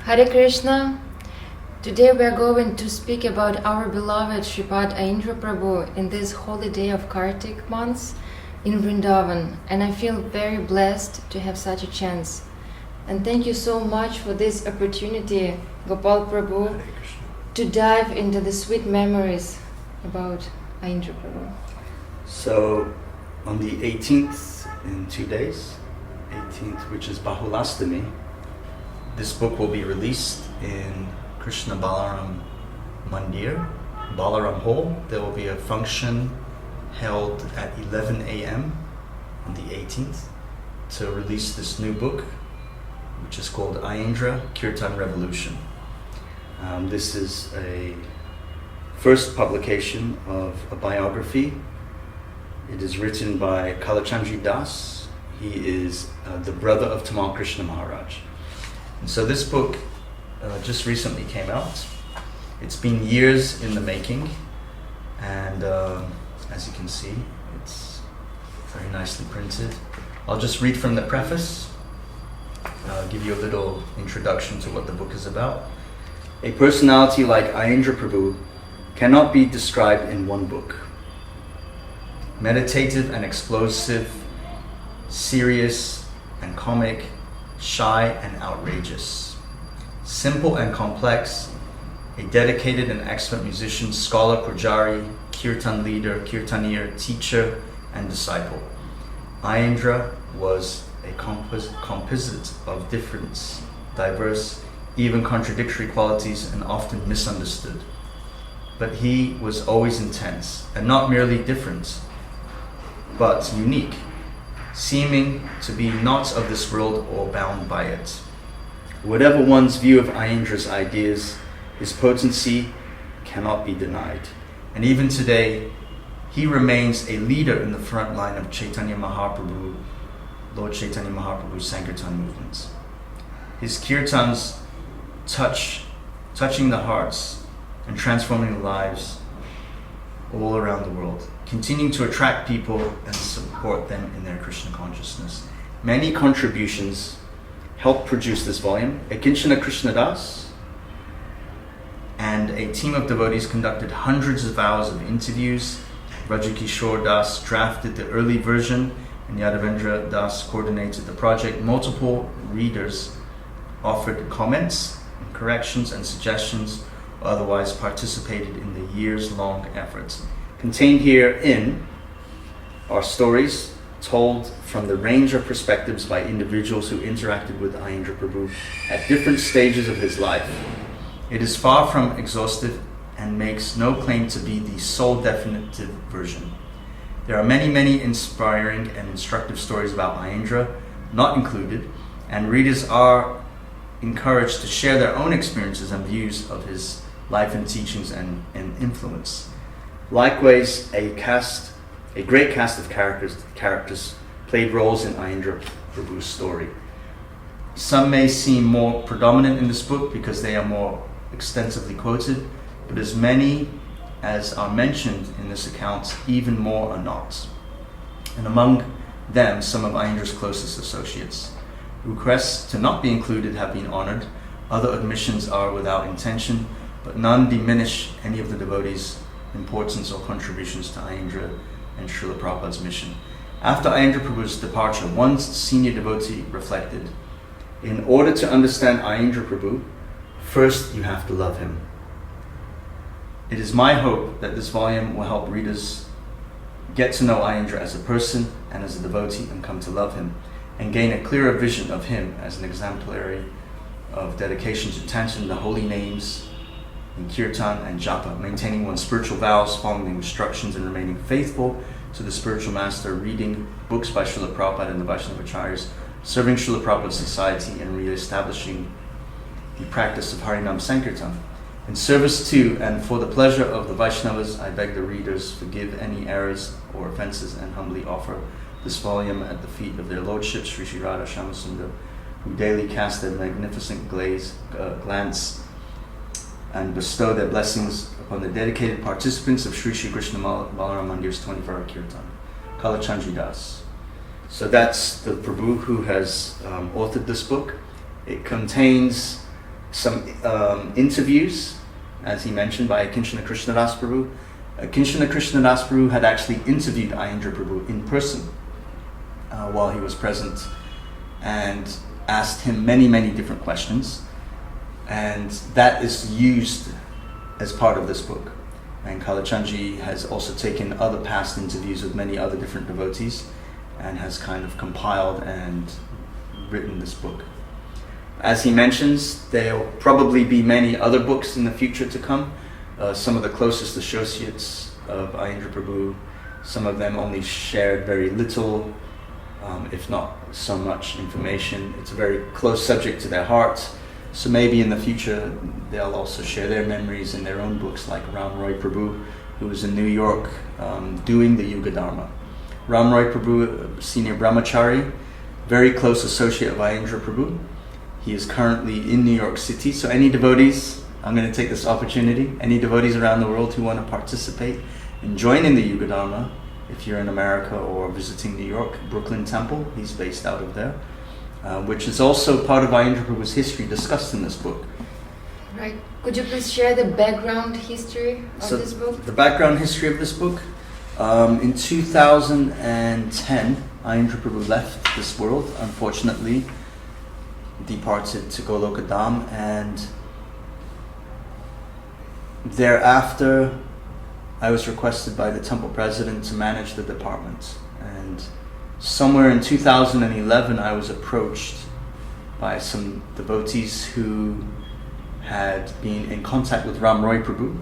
Hare Krishna. Today we are going to speak about our beloved Sripad Aindra Prabhu in this holy day of Kartik months in Vrindavan, and I feel very blessed to have such a chance. And thank you so much for this opportunity, Gopal Prabhu, to dive into the sweet memories about Aindra Prabhu. So on the 18th, in 2 days, 18th, which is Bahulastami, this book will be released in Krishna Balaram Mandir, Balaram Hall. There will be a function held at 11 a.m. on the 18th to release this new book, which is called Eindra, Kirtan Revolution. This is a first publication of a biography. It is written by Kalachandji Das. He is the brother of Tamal Kṛṣṇa Maharaj. And so this book just recently came out. It's been years in the making, and as you can see, it's very nicely printed. I'll just read from the preface, give you a little introduction to what the book is about. A personality like Aindra Prabhu cannot be described in one book. Meditative and explosive, serious and comic, shy and outrageous, simple and complex, a dedicated and excellent musician, scholar, pujari, kirtan leader, kirtanier, teacher, and disciple. Aindra was a composite of different, diverse, even contradictory qualities, and often misunderstood. But he was always intense, and not merely different, but unique, seeming to be not of this world or bound by it. Whatever one's view of Aindra's ideas, his potency cannot be denied. And even today, he remains a leader in the front line of Chaitanya Mahaprabhu, Lord Chaitanya Mahaprabhu's Sankirtan movements. His kirtans touching the hearts and transforming lives all around the world, continuing to attract people and support them in their Krishna consciousness. Many contributions helped produce this volume. Akinchana Krishna Das and a team of devotees conducted hundreds of hours of interviews. Rajikishore Das drafted the early version, and Yadavendra Das coordinated the project. Multiple readers offered comments, corrections, and suggestions, or otherwise participated in the years-long efforts. Contained herein are stories told from the range of perspectives by individuals who interacted with Aindra Prabhu at different stages of his life. It is far from exhaustive and makes no claim to be the sole definitive version. There are many, many inspiring and instructive stories about Aindra not included, and readers are encouraged to share their own experiences and views of his life and teachings and influence. Likewise, a great cast of characters played roles in Aindra Prabhu's story. Some may seem more predominant in this book because they are more extensively quoted, but as many as are mentioned in this account, even more are not. And among them, some of Aindra's closest associates. Requests to not be included have been honored. Other omissions are without intention, but none diminish any of the devotees' importance or contributions to Aindra and Srila Prabhupada's mission. After Aindra Prabhu's departure, one senior devotee reflected, in order to understand Aindra Prabhu, first you have to love him. It is my hope that this volume will help readers get to know Aindra as a person and as a devotee and come to love him, and gain a clearer vision of him as an exemplary of dedication to chanting the holy names in Kirtan and Japa, maintaining one's spiritual vows, following the instructions, and remaining faithful to the spiritual master, reading books by Srila Prabhupada and the Vaishnavacharyas, serving Srila Prabhupada's society, and re-establishing the practice of Harinam Sankirtan. In service to and for the pleasure of the Vaishnavas, I beg the readers forgive any errors or offenses and humbly offer this volume at the feet of their lordships, Sri Sri Radha Shyamasundar, who daily cast their magnificent glance and bestow their blessings upon the dedicated participants of Sri Sri Krishna Balaram Mandir's 24-hour Kirtan. Kalachandji Das. So that's the Prabhu who has authored this book. It contains some interviews, as he mentioned, by Kṛṣṇa Prabhu. Kṛṣṇa Prabhu had actually interviewed Aindra Prabhu in person while he was present, and asked him many, many different questions, and that is used as part of this book. And Kalachandji has also taken other past interviews with many other different devotees and has kind of compiled and written this book. As he mentions, there will probably be many other books in the future to come. Some of the closest associates of Aindra Prabhu, some of them only shared very little, if not so much information. It's a very close subject to their hearts. So maybe in the future they'll also share their memories in their own books, like Ram Roy Prabhu, who was in New York doing the Yuga Dharma. Ram Roy Prabhu, senior brahmachari, very close associate of Aindra Prabhu. He is currently in New York City. So any devotees, I'm going to take this opportunity, any devotees around the world who want to participate and join in the Yuga Dharma, if you're in America or visiting New York, Brooklyn Temple, he's based out of there, which is also part of Aindra Prabhu's history discussed in this book. Right. Could you please share the background history of this book? The background history of this book. In 2010, Aindra Prabhu left this world, unfortunately, departed to Goloka Dham, and thereafter I was requested by the temple president to manage the department. And somewhere in 2011 I was approached by some devotees who had been in contact with Ram Roy Prabhu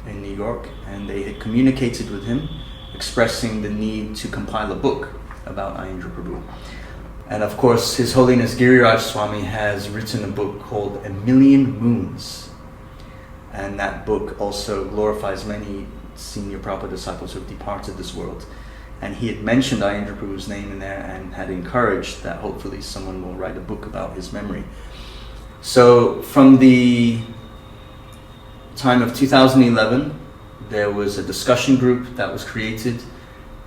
in New York, and they had communicated with him expressing the need to compile a book about Aindra Prabhu. And of course, His Holiness Giriraj Swami has written a book called A Million Moons. And that book also glorifies many senior Prabhupada disciples who have departed this world. And he had mentioned Aindra Prabhu's name in there and had encouraged that hopefully someone will write a book about his memory. So from the time of 2011, there was a discussion group that was created,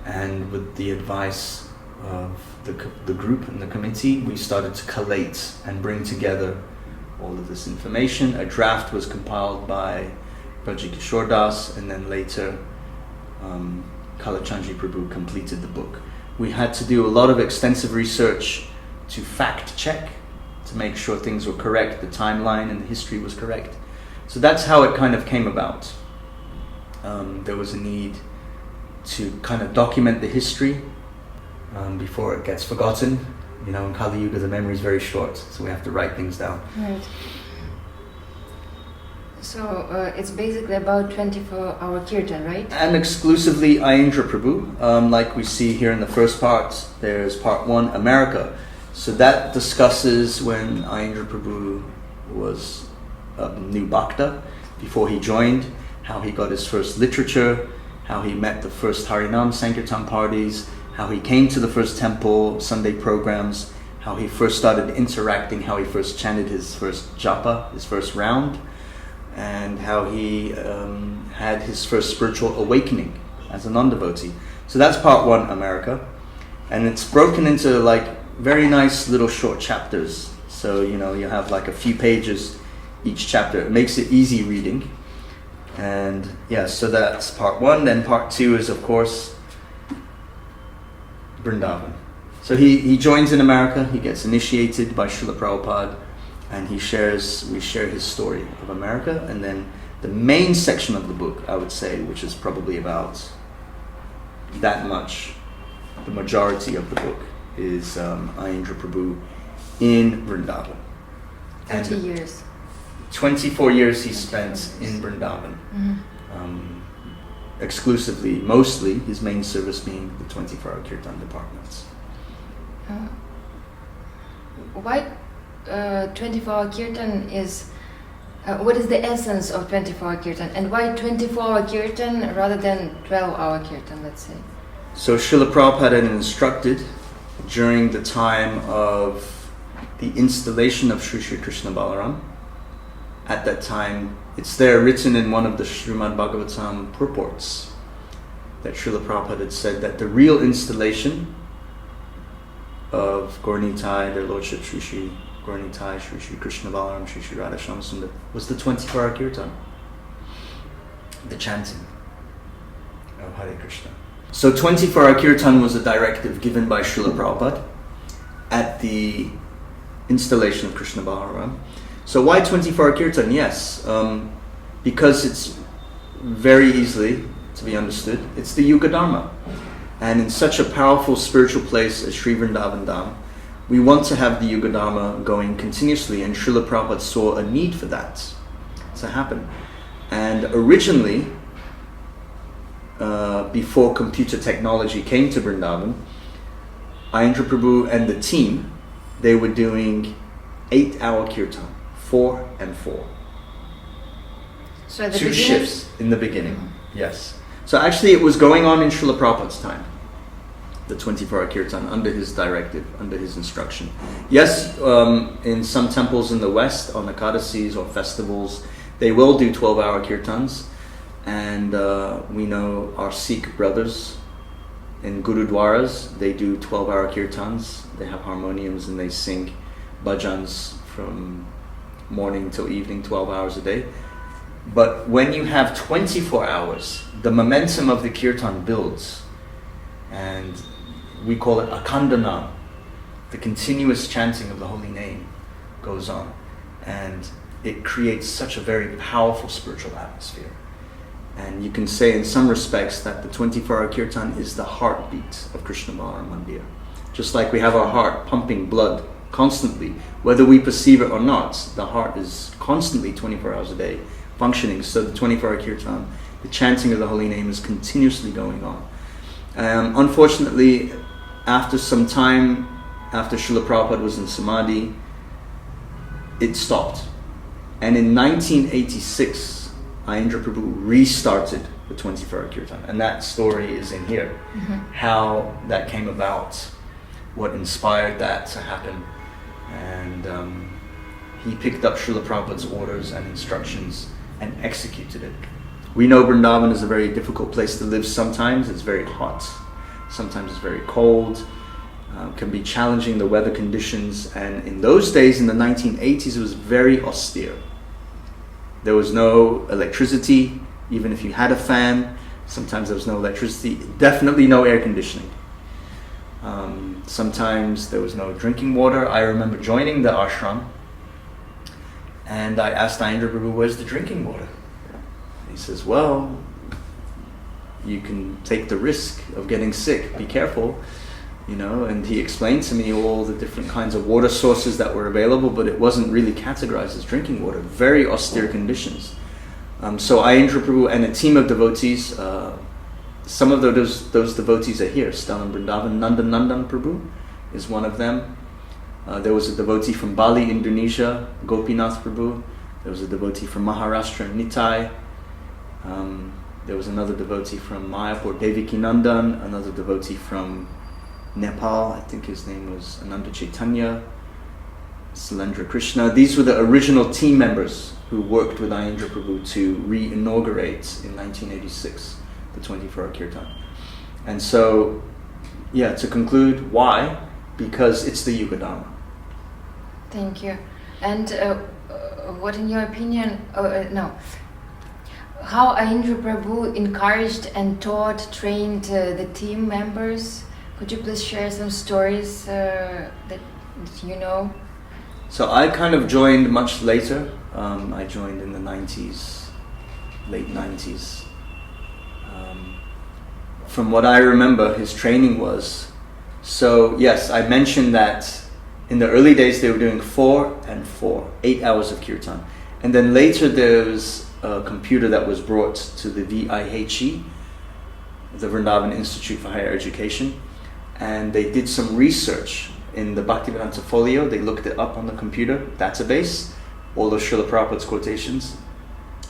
and with the advice of the group and the committee, we started to collate and bring together all of this information. A draft was compiled by Braja Kishore Das, and then later Kalachandji Prabhu completed the book. We had to do a lot of extensive research to fact check, to make sure things were correct, the timeline and the history was correct. So that's how it kind of came about. There was a need to kind of document the history before it gets forgotten. You know, in Kali Yuga the memory is very short, so we have to write things down. Right. So it's basically about 24-hour Kirtan, right? And exclusively Aindra Prabhu. Like we see here in the first part, there's part 1, America. So that discusses when Aindra Prabhu was a new Bhakta, before he joined, how he got his first literature, how he met the first Harinam Sankirtan parties, how he came to the first temple, Sunday programs, how he first started interacting, how he first chanted his first japa, his first round, and how he had his first spiritual awakening as a non-devotee. So that's part 1, America. And it's broken into like very nice little short chapters. So, you know, you have like a few pages each chapter. It makes it easy reading. And yeah, so that's part 1. Then part 2 is, of course, Vrindavan. So he joins in America, he gets initiated by Srila Prabhupada, and we share his story of America. And then the main section of the book, I would say, which is probably about that much, the majority of the book, is Aindra Prabhu in Vrindavan. 30 years. 24 years he spent in Vrindavan. Mm-hmm. Exclusively, mostly, his main service being the 24-hour Kirtan departments. Why 24-hour Kirtan is... what is the essence of 24-hour Kirtan? And why 24-hour Kirtan rather than 12-hour Kirtan, let's say? So Srila Prabhupada had instructed during the time of the installation of Sri Krishna Balaram. At that time, it's there written in one of the Srimad Bhagavatam purports that Srila Prabhupada had said that the real installation of Gaur Nitai, their Lordship Sri Sri Gaura Nitai, Shri Shri Krishna Balaram, Shri Shri Radha Shyama Sundar, was the 24-hour Kirtan. The chanting of Hare Krishna. So 24-hour Kirtan was a directive given by Srila Prabhupada at the installation of Krishna Balaram. So why 24-hour Kirtan? Yes, because it's very easily to be understood. It's the Yuga Dharma. And in such a powerful spiritual place as Sri Vrindavan Dham, we want to have the Yuga Dharma going continuously, and Srila Prabhupada saw a need for that to happen. And originally, before computer technology came to Vrindavan, Aindra Prabhu and the team, they were doing 8-hour kirtan, 4 and 4. So at the Two beginning? shifts in the beginning, yes. So actually it was going on in Srila Prabhupada's time, the 24-hour kirtan, under his directive, under his instruction. Yes, in some temples in the West, on Ekadasis or festivals, they will do 12-hour kirtans. And we know our Sikh brothers in Gurudwaras, they do 12-hour kirtans. They have harmoniums and they sing bhajans from morning till evening, 12 hours a day. But when you have 24 hours, the momentum of the kirtan builds. And we call it akandana. The continuous chanting of the holy name goes on. And it creates such a very powerful spiritual atmosphere. And you can say in some respects that the 24-hour kirtan is the heartbeat of Krishna Balaram Mandir. Just like we have our heart pumping blood constantly, whether we perceive it or not, the heart is constantly 24 hours a day functioning. So the 24-hour kirtan, the chanting of the holy name, is continuously going on. Unfortunately, after some time, after Srila Prabhupada was in Samadhi, it stopped. And in 1986, Aindra Prabhu restarted the 24-hour kirtan, and that story is in here. How that came about, what inspired that to happen, and he picked up Srila Prabhupada's orders and instructions and executed it. We know Vrindavan is a very difficult place to live. Sometimes it's very hot, sometimes it's very cold, can be challenging, the weather conditions, and in those days, in the 1980s, it was very austere. There was no electricity, even if you had a fan. Sometimes there was no electricity, definitely no air conditioning. Sometimes there was no drinking water. I remember joining the ashram, and I asked Aindra Prabhu, where's the drinking water? He says, well, you can take the risk of getting sick, be careful. You know, and he explained to me all the different kinds of water sources that were available, but it wasn't really categorized as drinking water. Very austere conditions. So Aindra Prabhu and a team of devotees, some of those devotees are here, still in Vrindavan. Nandan Prabhu is one of them. There was a devotee from Bali, Indonesia, Gopinath Prabhu. There was a devotee from Maharashtra, Nitai. There was another devotee from Mayapur, Devaki Nandan. Another devotee from Nepal, I think his name was Ananda Chaitanya, Sailendra Krishna. These were the original team members who worked with Aindra Prabhu to re-inaugurate in 1986 the 24-hour kirtan. And so, yeah, to conclude, why? Because it's the Yuga Dharma. Thank you. And what, in your opinion, how Aindra Prabhu encouraged and taught, trained the team members? Could you please share some stories that you know? So I kind of joined much later. I joined in the 90s, late 90s. From what I remember, his training was, so yes, I mentioned that in the early days they were doing 4 and 4, 8 hours of kirtan. And then later there was a computer that was brought to the VIHE, the Vrindavan Institute for Higher Education. And they did some research in the Bhaktivedanta folio. They looked it up on the computer database, all of Srila Prabhupada's quotations.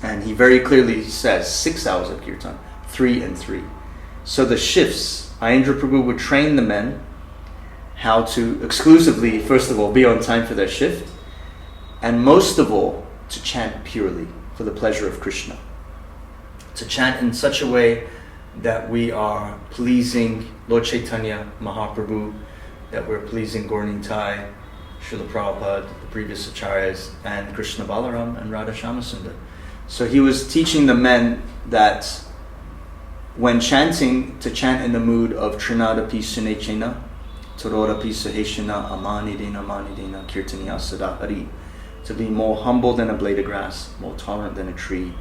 And he very clearly says 6 hours of kirtan, 3 and 3. So the shifts, Aindra Prabhu would train the men how to exclusively, first of all, be on time for their shift, and most of all, to chant purely for the pleasure of Krishna. To chant in such a way that we are pleasing Lord Chaitanya Mahaprabhu, that we're pleasing Gaura Nitai, Srila Prabhupada, the previous acharyas, and Krishna Balaram and Radha Shyamasundar. So he was teaching the men that when chanting, to chant in the mood of Trinadapi Sunechena, Torodapi Suheshana, Amanidena, Kirtaniya Sadahari, to be more humble than a blade of grass, more tolerant than a tree,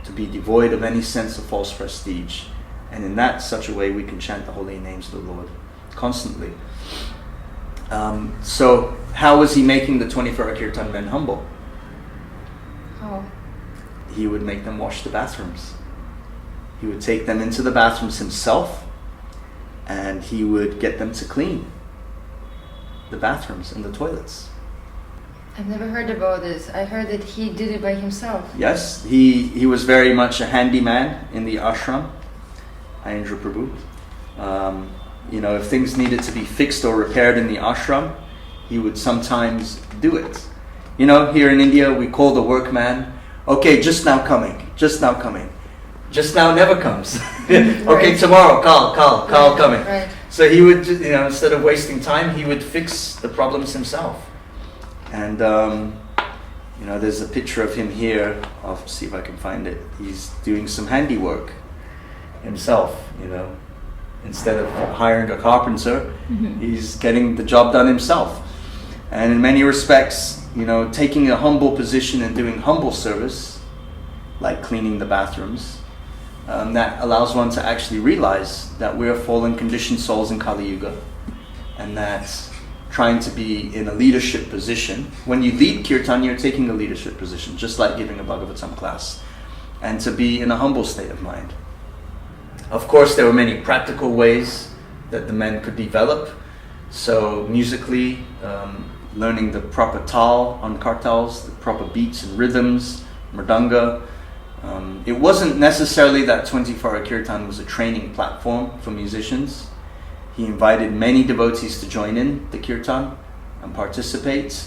to be devoid of any sense of false prestige. And in that such a way we can chant the holy names of the Lord constantly. So how was he making the 24-hour Kirtan men humble? How? He would make them wash the bathrooms. He would take them into the bathrooms himself, and he would get them to clean the bathrooms and the toilets. I've never heard about this. I heard that he did it by himself. Yes, he was very much a handyman in the ashram, Aindra Prabhu. If things needed to be fixed or repaired in the ashram, he would sometimes do it. Here in India, we call the workman, okay, just now coming. Just now never comes. Okay, Right. tomorrow, call Right, coming. right. So he would, instead of wasting time, he would fix the problems himself. And, there's a picture of him here. I'll see if I can find it. He's doing some handiwork himself, Instead of hiring a carpenter, he's getting the job done himself. And in many respects, taking a humble position and doing humble service, like cleaning the bathrooms, that allows one to actually realize that we're fallen conditioned souls in Kali Yuga, and that trying to be in a leadership position, when you lead Kirtan, you're taking a leadership position, just like giving a Bhagavatam class, and to be in a humble state of mind. Of course, there were many practical ways that the men could develop. So musically, learning the proper tal on kartals, the proper beats and rhythms, mridanga. It wasn't necessarily that 24-hour Kirtan was a training platform for musicians. He invited many devotees to join in the Kirtan and participate.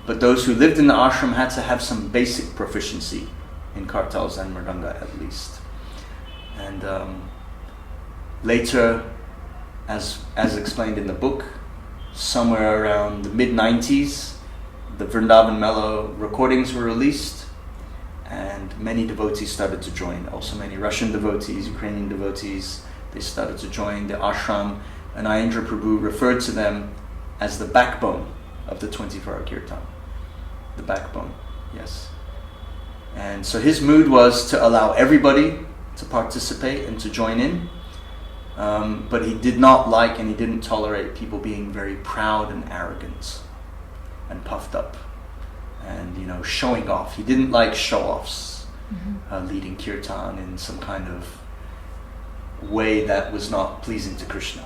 But those who lived in the ashram had to have some basic proficiency in kartals and mridanga at least. And later, as explained in the book, somewhere around the mid-90s, the Vrindavan Mellow recordings were released, and many devotees started to join. Also many Russian devotees, Ukrainian devotees, they started to join the ashram, and Aindra Prabhu referred to them as the backbone of the 24-hour Kirtan. The backbone, yes. And so his mood was to allow everybody to participate and to join in, but he did not like and he didn't tolerate people being very proud and arrogant and puffed up and showing off. He didn't like show-offs, leading Kirtan in some kind of way that was not pleasing to Krishna.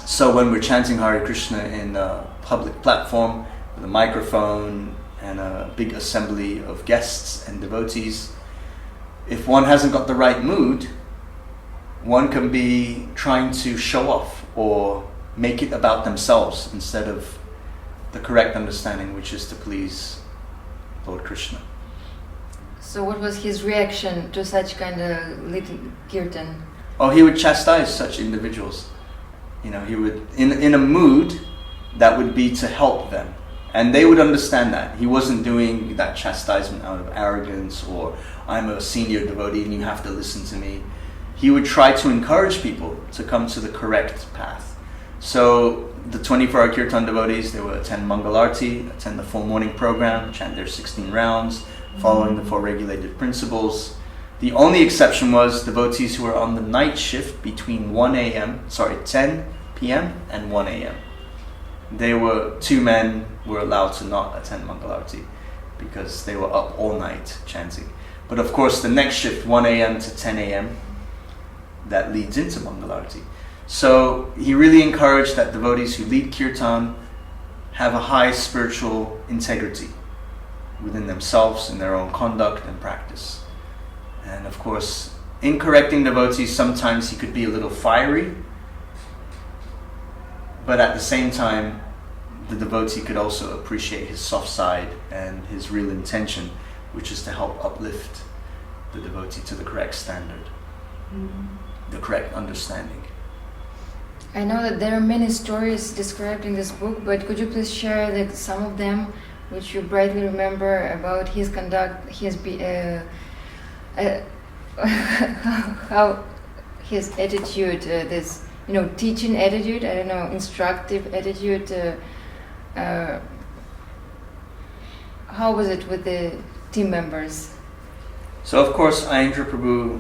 So when we're chanting Hare Krishna in a public platform with a microphone and a big assembly of guests and devotees, if one hasn't got the right mood, one can be trying to show off or make it about themselves instead of the correct understanding, which is to please Lord Krishna. So what was his reaction to such kind of leading Kirtan? Oh, he would chastise such individuals. He would, in a mood that would be to help them. And they would understand that. He wasn't doing that chastisement out of arrogance or I'm a senior devotee and you have to listen to me. He would try to encourage people to come to the correct path. So the 24-hour Kirtan devotees, they would attend Mangalarti, attend the full morning program, chant their 16 rounds, following the 4 regulated principles. The only exception was devotees who were on the night shift between 10 p.m. and 1 a.m. Two men were allowed to not attend Mangalarti because they were up all night chanting. But of course the next shift, 1 a.m. to 10 a.m., that leads into Mangalarti. So he really encouraged that devotees who lead Kirtan have a high spiritual integrity within themselves in their own conduct and practice. And of course, in correcting devotees, sometimes he could be a little fiery, but at the same time, the devotee could also appreciate his soft side and his real intention, which is to help uplift the devotee to the correct standard, the correct understanding. I know that there are many stories described in this book, but could you please share some of them which you brightly remember about his conduct, how his attitude, this teaching attitude, I don't know, instructive attitude. How was it with the team members? So of course, Aindra Prabhu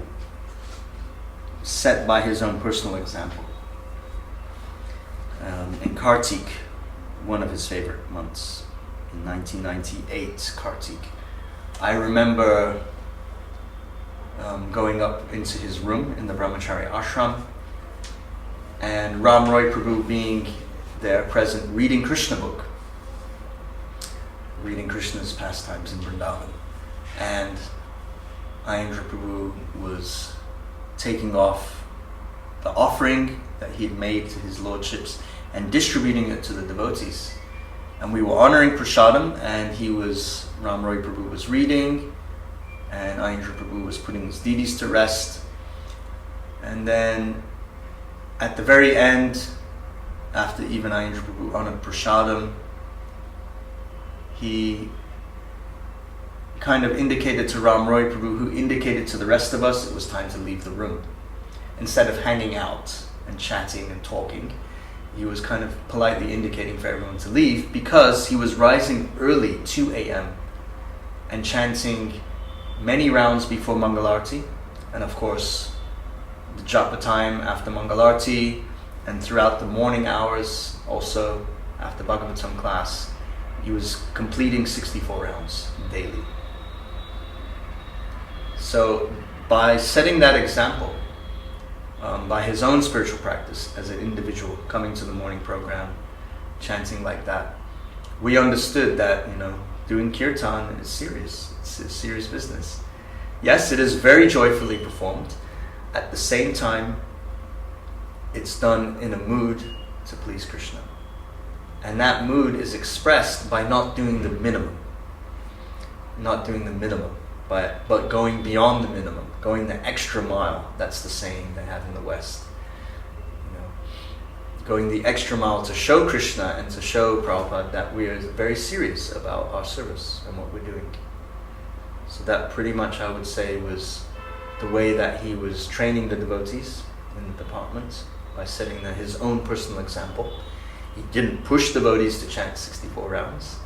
set by his own personal example. In Kartik, one of his favorite months, in 1998, Kartik, I remember going up into his room in the Brahmachari ashram, and Ram Roy Prabhu being there present, reading Krishna book, reading Krishna's pastimes in Vrindavan. And Aindra Prabhu was taking off the offering that he had made to his lordships and distributing it to the devotees. And we were honoring prasadam, and Ram Roy Prabhu was reading, and Aindra Prabhu was putting his deities to rest. And then at the very end, after even Aindra Prabhu honored prasadam, he kind of indicated to Ram Roy Prabhu, who indicated to the rest of us it was time to leave the room. Instead of hanging out and chatting and talking, he was kind of politely indicating for everyone to leave, because he was rising early, 2 a.m., and chanting many rounds before Mangalarti, and of course the japa time after Mangalarti, and throughout the morning hours, also after Bhagavatam class. He was completing 64 rounds daily. So by setting that example, by his own spiritual practice as an individual, coming to the morning program, chanting like that, we understood that doing kirtan is serious. It's a serious business. Yes, it is very joyfully performed. At the same time, it's done in a mood to please Krishna. And that mood is expressed by not doing the minimum. But going beyond the minimum, going the extra mile. That's the saying they have in the West. Going the extra mile to show Krishna and to show Prabhupada that we are very serious about our service and what we're doing. So that pretty much, I would say, was the way that he was training the devotees in the department, by setting his own personal example. He didn't push devotees to chant 64 rounds.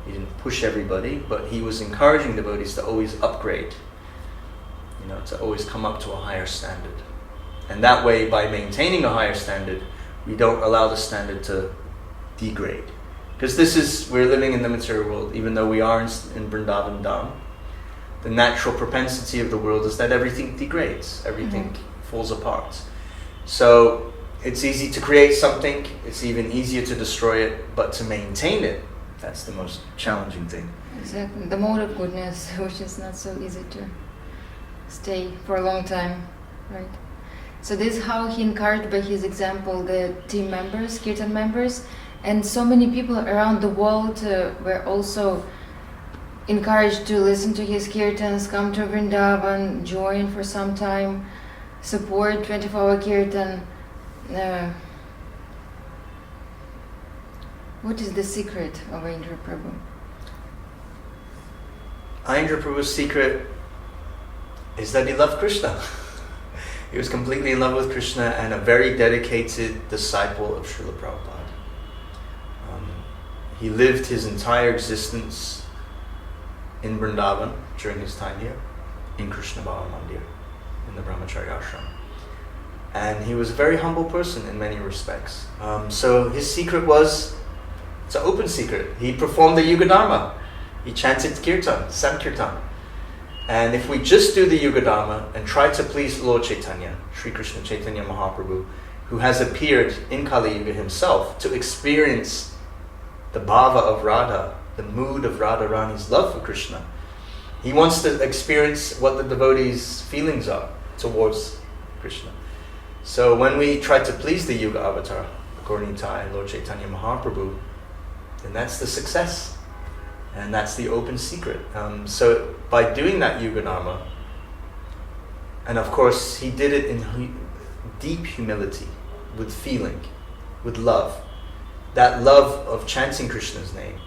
He didn't push everybody, but he was encouraging devotees to always upgrade, to always come up to a higher standard. And that way, by maintaining a higher standard, we don't allow the standard to degrade. Because we're living in the material world, even though we are in Vrindavan Dham. The natural propensity of the world is that everything degrades, everything falls apart. So it's easy to create something, it's even easier to destroy it, but to maintain it, that's the most challenging thing. Exactly, the mode of goodness, which is not so easy to stay for a long time, right? So this is how he encouraged by his example the team members, Kirtan members, and so many people around the world were also encouraged to listen to his Kirtans, come to Vrindavan, join for some time, support 24-hour Kirtan. What is the secret of Aindra Prabhu? Aindra Prabhu's secret is that he loved Krishna. He was completely in love with Krishna and a very dedicated disciple of Srila Prabhupada. He lived his entire existence in Vrindavan during his time here, in Krishna Bhava Mandir, in the Brahmachari ashram. And he was a very humble person in many respects. So his secret was, it's an open secret. He performed the Yuga Dharma. He chanted Kirtan, Sankirtan. And if we just do the Yuga Dharma and try to please Lord Chaitanya, Sri Krishna Chaitanya Mahaprabhu, who has appeared in Kali Yuga himself to experience the bhava of Radha, the mood of Radharani's love for Krishna. He wants to experience what the devotees' feelings are towards Krishna. So when we try to please the Yuga Avatar, according to Lord Chaitanya Mahaprabhu, then that's the success. And that's the open secret. So by doing that Yuga Dharma, and of course he did it in deep humility. with feeling, with love. That love of chanting Krishna's name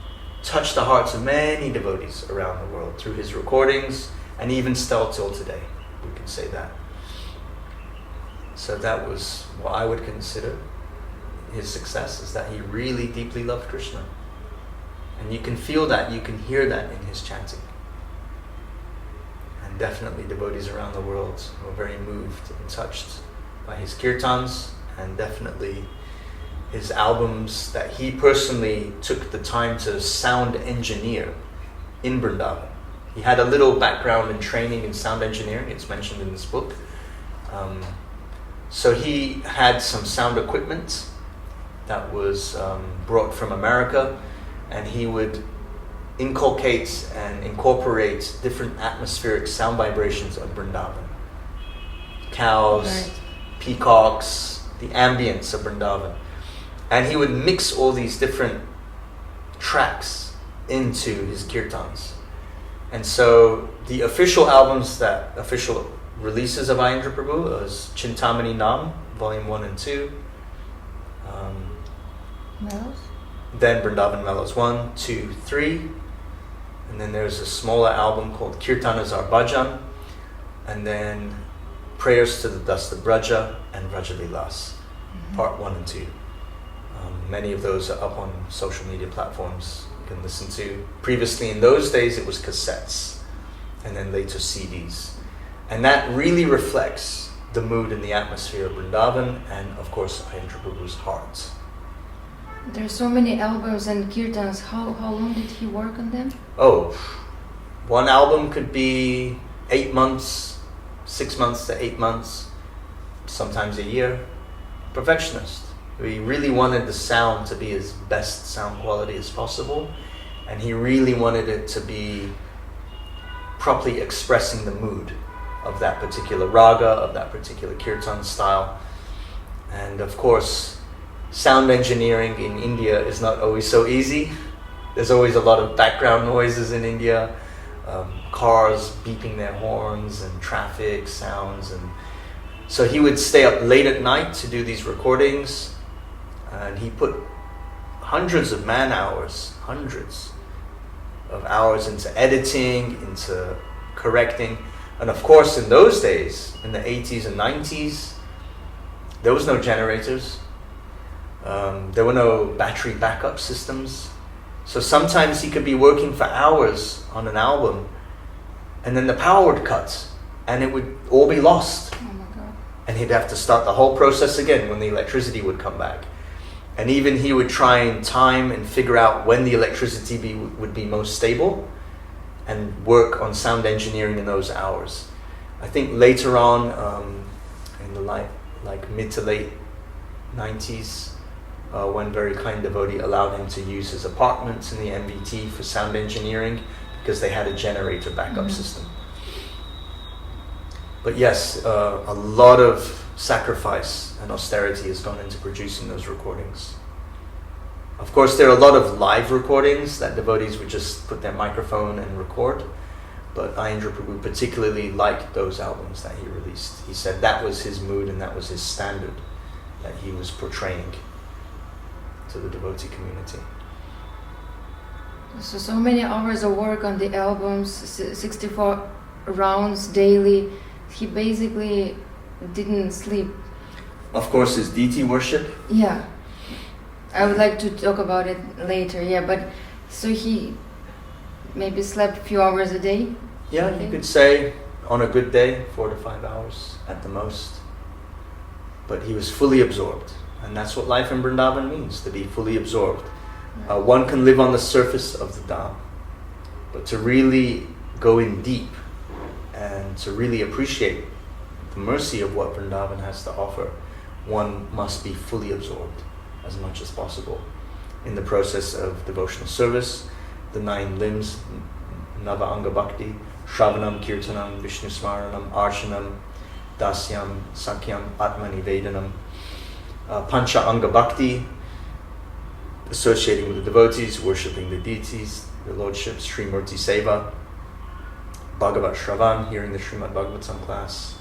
touched the hearts of many devotees around the world through his recordings, and even still till today, we can say that. So that was what I would consider his success, is that he really deeply loved Krishna. And you can feel that, you can hear that in his chanting. And definitely devotees around the world were very moved and touched by his kirtans, and definitely his albums that he personally took the time to sound engineer in Vrindavan. He had a little background in training in sound engineering, it's mentioned in this book. So he had some sound equipment that was brought from America, and he would inculcate and incorporate different atmospheric sound vibrations of Vrindavan. Cows, right, peacocks, the ambience of Vrindavan. And he would mix all these different tracks into his kirtans. And so the official albums, that official releases of Aindra Prabhu was Chintamani Nam, Volume 1 and 2. Mellows? Then Vrindavan Mellows 1, 2, 3. And then there's a smaller album called Kirtanas Are Bhajan. And then Prayers to the Dust of Braja and Braja Vilas, Part 1 and 2. Many of those are up on social media platforms you can listen to. Previously, in those days, it was cassettes, and then later CDs. And that really reflects the mood and the atmosphere of Vrindavan, and of course, Aindra Prabhu's heart. There are so many albums and kirtans. How long did he work on them? Oh, one album could be 8 months, 6 months to 8 months, sometimes a year. Perfectionist. He really wanted the sound to be his best sound quality as possible, and he really wanted it to be properly expressing the mood of that particular raga, of that particular kirtan style. And of course, sound engineering in India is not always so easy. There's always a lot of background noises in India, cars beeping their horns and traffic sounds, and so he would stay up late at night to do these recordings. And he put hundreds of man hours, hundreds of hours into editing, into correcting. And of course, in those days, in the 80s and 90s, there was no generators. There were no battery backup systems. So sometimes he could be working for hours on an album, and then the power would cut, and it would all be lost. Oh my God. And he'd have to start the whole process again when the electricity would come back. And even he would try and time and figure out when the electricity would be most stable, and work on sound engineering in those hours. I think later on, in the like mid to late 90s, one very kind devotee allowed him to use his apartments in the MVT for sound engineering because they had a generator backup system. But yes, a lot of sacrifice and austerity has gone into producing those recordings. Of course, there are a lot of live recordings that devotees would just put their microphone and record, but Aindra Prabhu particularly liked those albums that he released. He said that was his mood and that was his standard that he was portraying to the devotee community. So many hours of work on the albums, 64 rounds daily. He basically didn't sleep. Of course, his deity worship. Yeah, I would like to talk about it later. Yeah, but so he maybe slept a few hours a day. Yeah, you could say on a good day 4 to 5 hours at the most. But he was fully absorbed, and that's what life in Vrindavan means, to be fully absorbed. One can live on the surface of the Dham, but to really go in deep and to really appreciate the mercy of what Vrindavan has to offer, one must be fully absorbed as much as possible in the process of devotional service, the 9 limbs, Nava Anga Bhakti, Shravanam, Kirtanam, Vishnu Smaranam, Archanam, Dasyam, Sakyam, Atmanivedanam, Pancha Anga Bhakti, associating with the devotees, worshipping the deities, their lordships, Srimurti Seva, Bhagavat Shravan, hearing the Srimad Bhagavatam class,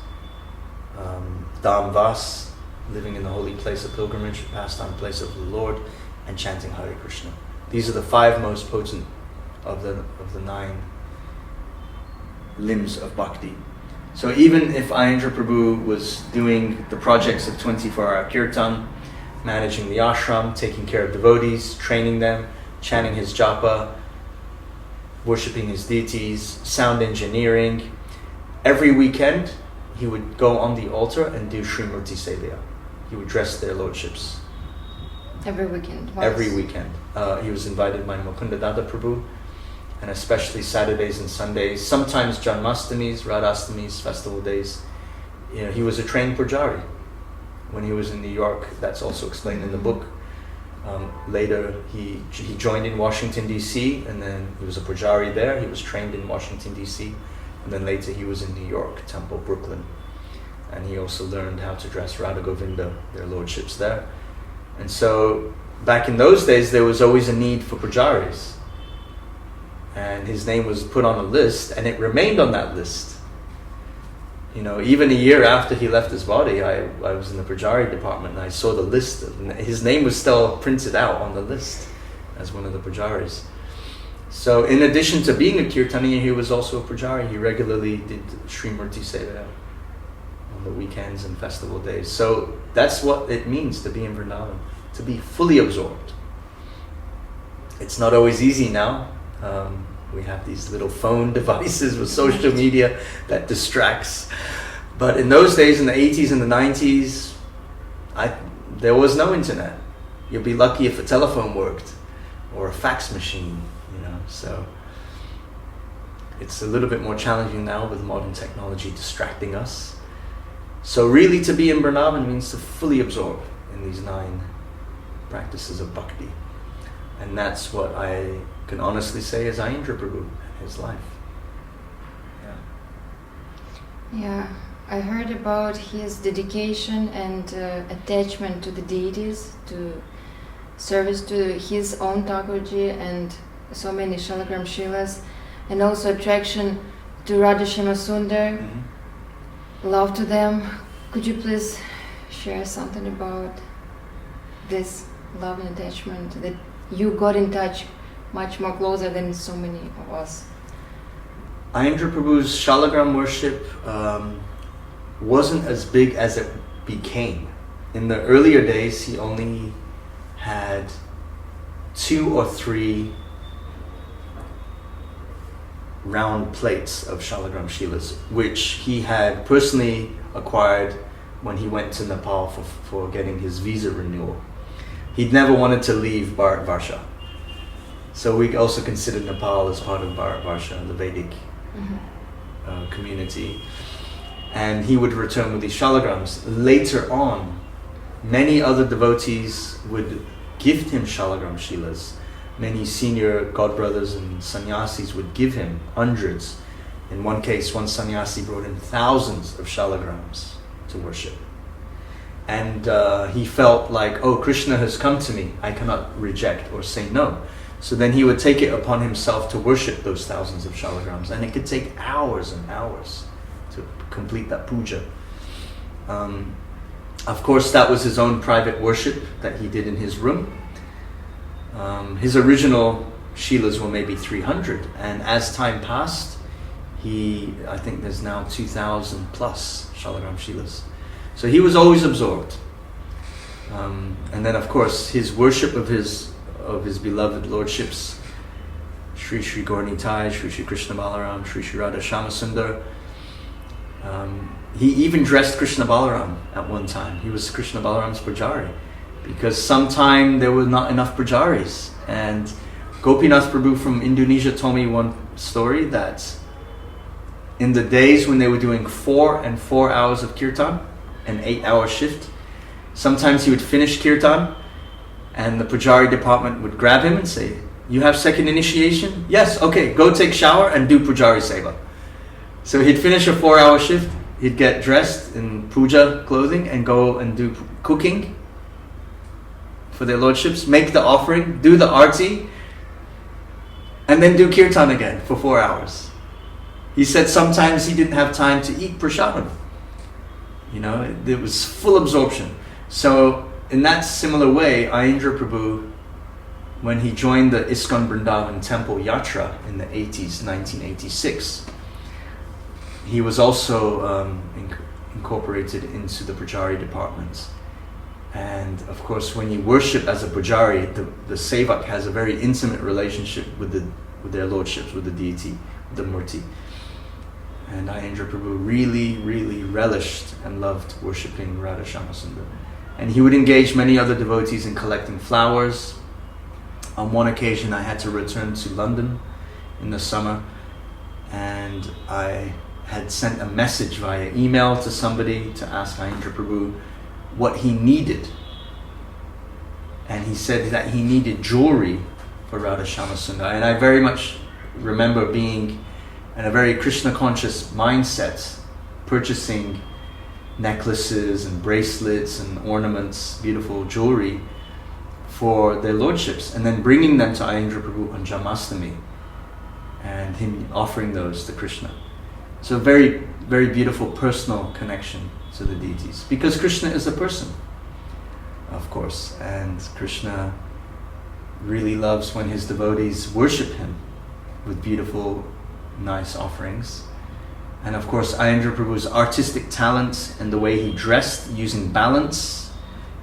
Dham Vas, living in the holy place of pilgrimage, pastime place of the Lord, and chanting Hare Krishna. These are the 5 most potent of the 9 limbs of bhakti. So even if Aindra Prabhu was doing the projects of 24-hour Kirtan, managing the ashram, taking care of devotees, training them, chanting his japa, worshipping his deities, sound engineering, every weekend he would go on the altar and do Srimurti Sevaya. He would dress their lordships. Every weekend? Every weekend. He was invited by Mukunda Dada Prabhu, and especially Saturdays and Sundays, sometimes Janmastamis, Radhastamis, festival days. You know, he was a trained pujari. When he was in New York, that's also explained in the book. Later, he joined in Washington, D.C., and then he was a pujari there. He was trained in Washington, D.C., and then later he was in New York, Temple, Brooklyn. And he also learned how to dress Radha Govinda, their lordships there. And so, back in those days, there was always a need for pujaris. And his name was put on a list, and it remained on that list. You know, even a year after he left his body, I was in the pujari department, and I saw the list. His name was still printed out on the list as one of the pujaris. So in addition to being a Kirtaniya, he was also a pujari. He regularly did Srimurti Sevaya on the weekends and festival days. So that's what it means to be in Vrindavan, to be fully absorbed. It's not always easy now. We have these little phone devices with social media that distracts. But in those days, in the 80s and the 90s, there was no internet. You'd be lucky if a telephone worked or a fax machine, you know. So it's a little bit more challenging now with modern technology distracting us. So really to be in Vrindavan means to fully absorb in these 9 practices of bhakti. And that's what I can honestly say is Aindra Prabhu in his life. Yeah, I heard about his dedication and attachment to the deities, to service to his own Thakurji and so many Shalagram Shilas, and also attraction to Radha Shima Sundar, love to them. Could you please share something about this love and attachment that you got in touch much more closer than so many of us? Aindra Prabhu's Shalagram worship wasn't as big as it became. In the earlier days, he only had 2 or 3 round plates of Shalagram Shilas, which he had personally acquired when he went to Nepal for getting his visa renewal. He'd never wanted to leave Bharatvarsha. So we also consider Nepal as part of Bharatvarsha, the Vedic community. And he would return with these shalagrams. Later on, many other devotees would gift him shalagram shilas. Many senior godbrothers and sannyasis would give him hundreds. In one case, one sannyasi brought in thousands of shalagrams to worship. And he felt like, oh, Krishna has come to me. I cannot reject or say no. So then he would take it upon himself to worship those thousands of shalagrams. And it could take hours and hours to complete that puja. Of course, that was his own private worship that he did in his room. His original shilas were maybe 300. And as time passed, I think there's now 2,000 plus shalagram shilas. So he was always absorbed. And then, of course, his worship of his beloved lordships, Sri Sri Gaurnitai, Sri Sri Krishna Balaram, Sri Sri Radha Shamasundar. He even dressed Krishna Balaram at one time. He was Krishna Balaram's pujari, because sometime there were not enough pujaris. And Gopinath Prabhu from Indonesia told me one story that in the days when they were doing 4 and 4 hours of kirtan, an 8-hour shift, sometimes he would finish kirtan and the pujari department would grab him and say, "You have second initiation? Yes, okay, go take shower and do pujari seva." So he'd finish a 4-hour shift, he'd get dressed in puja clothing and go and do cooking for their lordships, make the offering, do the arti, and then do kirtan again for 4 hours. He said sometimes he didn't have time to eat prasadam. You know, it was full absorption. So in that similar way, Aindra Prabhu, when he joined the ISKCON Vrindavan Temple Yatra in the 80s, 1986, he was also incorporated into the Pujari department. And of course, when you worship as a Pujari, the Sevak has a very intimate relationship with their lordships, with the deity, the Murti. And Aindra Prabhu really, really relished and loved worshipping Radha Shyamasundar. And he would engage many other devotees in collecting flowers. On one occasion, I had to return to London in the summer, and I had sent a message via email to somebody to ask Aindra Prabhu what he needed. And he said that he needed jewelry for Radha Shyamasundar. And I very much remember being in a very Krishna conscious mindset, purchasing necklaces and bracelets and ornaments, beautiful jewelry for their lordships, and then bringing them to Aindra Prabhu on Janmashtami and him offering those to Krishna. So very, very beautiful personal connection to the deities, because Krishna is a person, of course, and Krishna really loves when his devotees worship him with beautiful, nice offerings. And of course, Aindra Prabhu's artistic talent and the way he dressed using balance.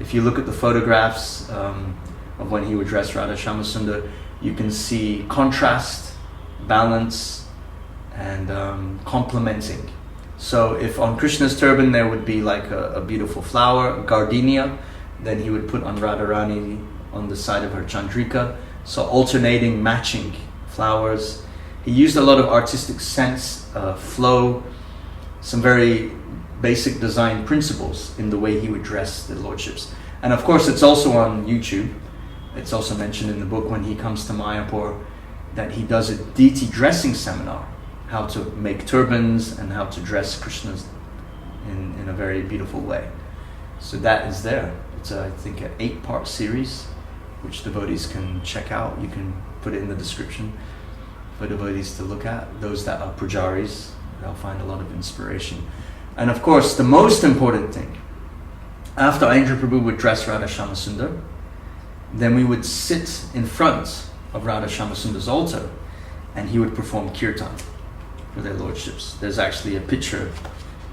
If you look at the photographs of when he would dress Radha Shyamasundar, you can see contrast, balance, and complementing. So if on Krishna's turban there would be like a beautiful flower, gardenia, then he would put on Radharani on the side of her Chandrika. So alternating, matching flowers. He used a lot of artistic sense, flow, some very basic design principles in the way he would dress the lordships. And of course, it's also on YouTube. It's also mentioned in the book when he comes to Mayapur that he does a deity dressing seminar, how to make turbans and how to dress Krishnas in a very beautiful way. So that is there. It's, I think, an 8-part series, which devotees can check out. You can put it in the description for devotees to look at. Those that are pujaris, they'll find a lot of inspiration. And of course, the most important thing, after Aindra Prabhu would dress Radha Shyamasundar, then we would sit in front of Radha Shyamasundars altar and he would perform Kirtan for their lordships. There's actually a picture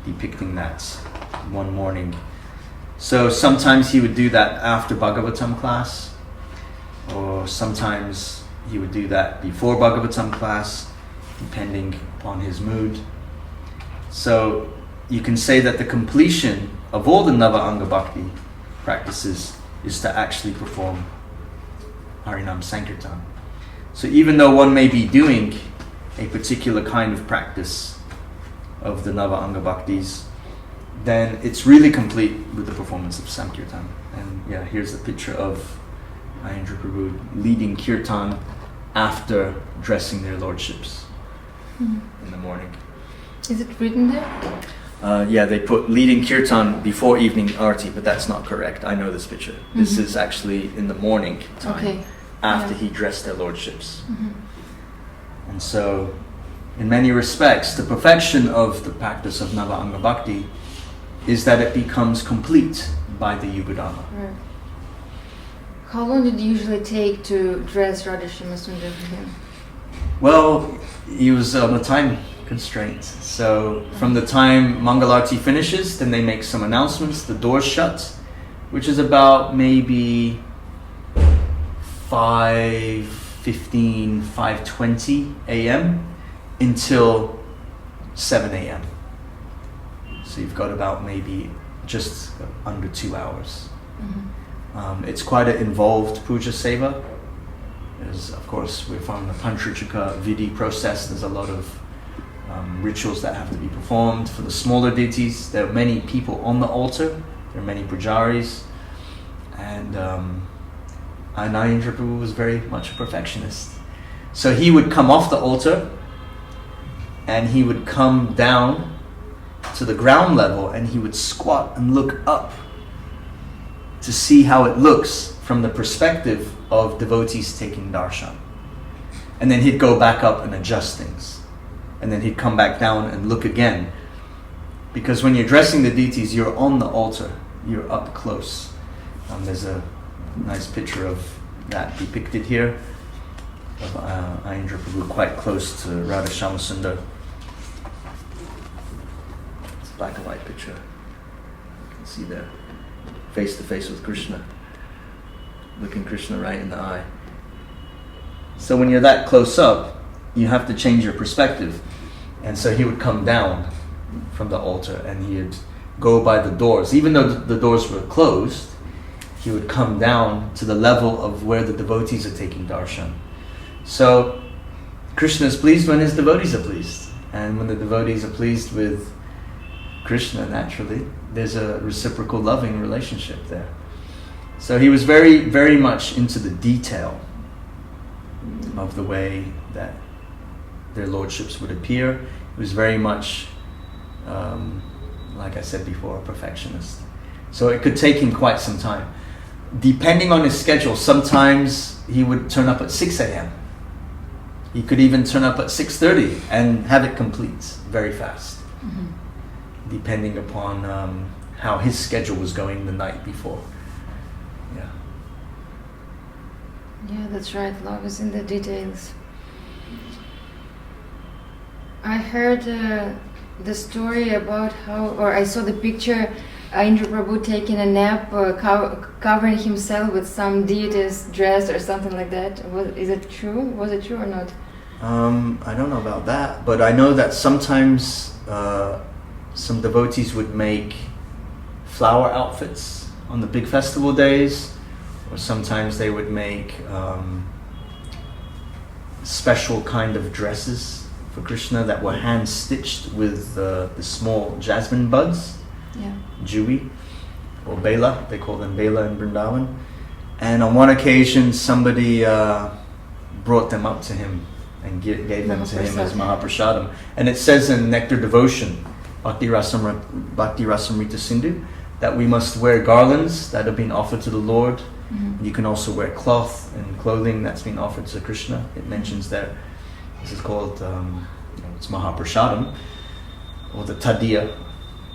depicting that one morning. So sometimes he would do that after Bhagavatam class, or sometimes he would do that before Bhagavatam class, depending upon his mood. So you can say that the completion of all the Nava Anga Bhakti practices is to actually perform Harinam Sankirtan. So even though one may be doing a particular kind of practice of the Nava Anga Bhaktis, then it's really complete with the performance of Sankirtan. And yeah, here's a picture of Aindra Prabhu leading Kirtan after dressing their lordships in the morning. Is it written there? Yeah, they put leading Kirtan before evening Arti, but that's not correct. I know this picture. This is actually in the morning time, after he dressed their lordships. And so, in many respects, the perfection of the practice of Nava Anga Bhakti is that it becomes complete by the Yugadama. Right. How long did it usually take to dress Radha Shyamasundar for him? Well, he was on a time constraint. So from the time Mangalarti finishes, then they make some announcements, the doors shut, which is about maybe 5:15, 5:20 a.m. until 7 a.m. So you've got about maybe just under 2 hours. It's quite an involved puja seva. There's, of course, we're from the Tantrika Vidhi process. There's a lot of rituals that have to be performed. For the smaller deities, there are many people on the altar. There are many pujaris. And Aindra Prabhu was very much a perfectionist. So he would come off the altar and he would come down to the ground level and he would squat and look up to see how it looks from the perspective of devotees taking darshan. And then he'd go back up and adjust things. And then he'd come back down and look again. Because when you're dressing the deities, you're on the altar. you're up close. There's a nice picture of that depicted here of Aindra Prabhu quite close to Radha Shyama. It's a black and white picture. You can see there, face to face with Krishna, looking Krishna right in the eye. So when you're that close up, you have to change your perspective. And so he would come down from the altar and he'd go by the doors. Even though the doors were closed, he would come down to the level of where the devotees are taking darshan. So Krishna is pleased when his devotees are pleased. And when the devotees are pleased with Krishna, naturally, there's a reciprocal loving relationship there. So he was very, very much into the detail of the way that their lordships would appear. He was very much, like I said before, a perfectionist. So it could take him quite some time. Depending on his schedule, sometimes he would turn up at 6 a.m. He could even turn up at 6:30 and have it complete very fast, depending upon how his schedule was going the night before. Yeah. Yeah, that's right. Love is in the details. I heard the story about how, or I saw the picture, Aindra Prabhu taking a nap, covering himself with some deity's dress or something like that. Is it true? Was it true or not? I don't know about that, but I know that sometimes some devotees would make flower outfits on the big festival days, or sometimes they would make special kind of dresses for Krishna that were hand stitched with the small jasmine buds, Jewy, or Bela, they call them Bela in Vrindavan. And on one occasion somebody brought them up to him and gave them to him as Mahaprasadam. And it says in Nectar Devotion, Bhakti Rasamrita Sindhu, that we must wear garlands that have been offered to the Lord. You can also wear cloth and clothing that's been offered to Krishna. It mentions that this is called, it's Mahaprasadam, or the Tadiya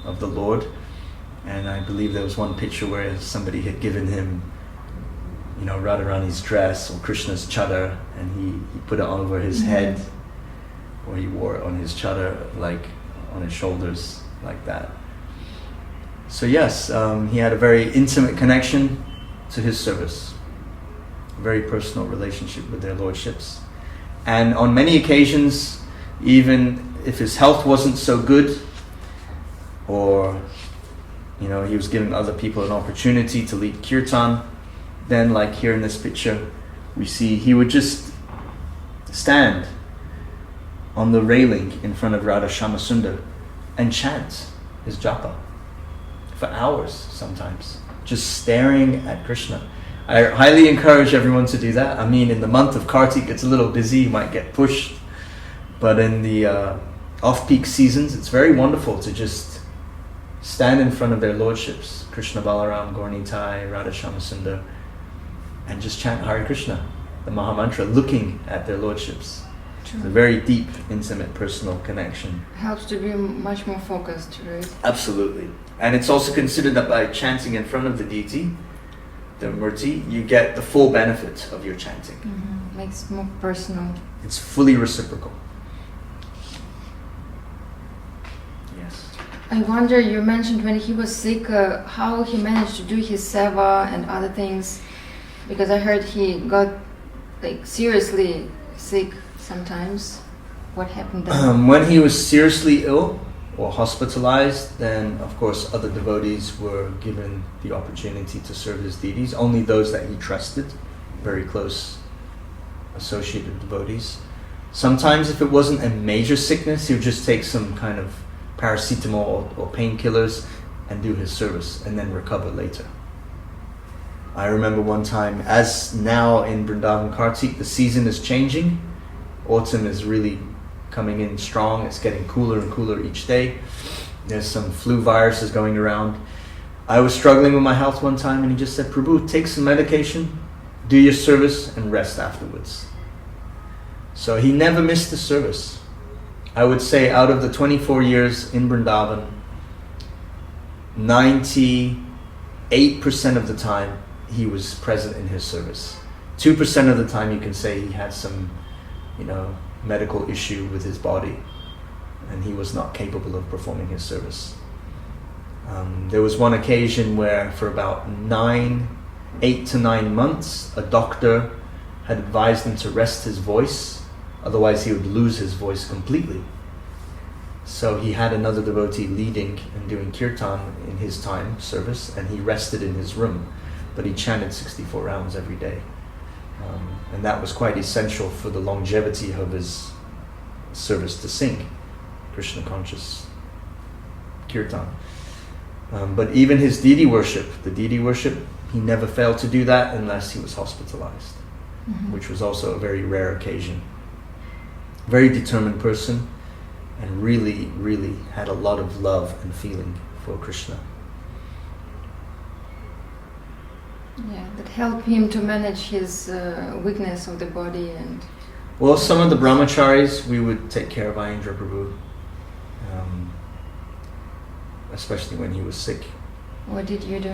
of the Lord. And I believe there was one picture where somebody had given him, Radharani's dress or Krishna's chadar, and he put it over his head, or he wore it on his chadar, like on his shoulders, like that. So yes, he had a very intimate connection to his service, a very personal relationship with their lordships. And on many occasions, even if his health wasn't so good, or he was giving other people an opportunity to lead Kirtan, then like here in this picture, we see he would just stand on the railing in front of Radha Shyama and chant his japa for hours sometimes, just staring at Krishna. I highly encourage everyone to do that. I mean, in the month of Kartik, it's a little busy, you might get pushed, but in the off-peak seasons, it's very wonderful to just stand in front of their lordships, Krishna Balaram, Gaurnitai, Radha Shyama, and just chant Hare Krishna, the Mahamantra, looking at their lordships. True. It's a very deep, intimate, personal connection. Helps to be much more focused, right? Absolutely. And it's also considered that by chanting in front of the deity, the Murti, you get the full benefit of your chanting. Makes it more personal. It's fully reciprocal. Yes. I wonder, you mentioned when he was sick, how he managed to do his seva and other things, because I heard he got seriously sick sometimes. What happened then? When he was seriously ill or hospitalized, then of course other devotees were given the opportunity to serve his deities, only those that he trusted, very close associated devotees. Sometimes if it wasn't a major sickness, he would just take some kind of paracetamol or painkillers and do his service and then recover later. I remember one time, as now in Vrindavan Kartik, the season is changing. Autumn is really coming in strong. It's getting cooler and cooler each day. There's some flu viruses going around. I was struggling with my health one time and he just said, Prabhu, take some medication, do your service and rest afterwards. So he never missed the service. I would say out of the 24 years in Vrindavan, 98% 8% of the time he was present in his service. 2% of the time you can say he had some, medical issue with his body and he was not capable of performing his service. There was one occasion where for about 8 to 9 months, a doctor had advised him to rest his voice, otherwise he would lose his voice completely. So he had another devotee leading and doing Kirtan in his time service, and he rested in his room, but he chanted 64 rounds every day. And that was quite essential for the longevity of his service to sing Krishna conscious Kirtan. But even his deity worship, he never failed to do that unless he was hospitalized, which was also a very rare occasion. Very determined person, and really, really had a lot of love and feeling for Krishna. Yeah, that helped him to manage his weakness of the body and... Well, some of the brahmacharis, we would take care of Aindra Prabhu, especially when he was sick. What did you do?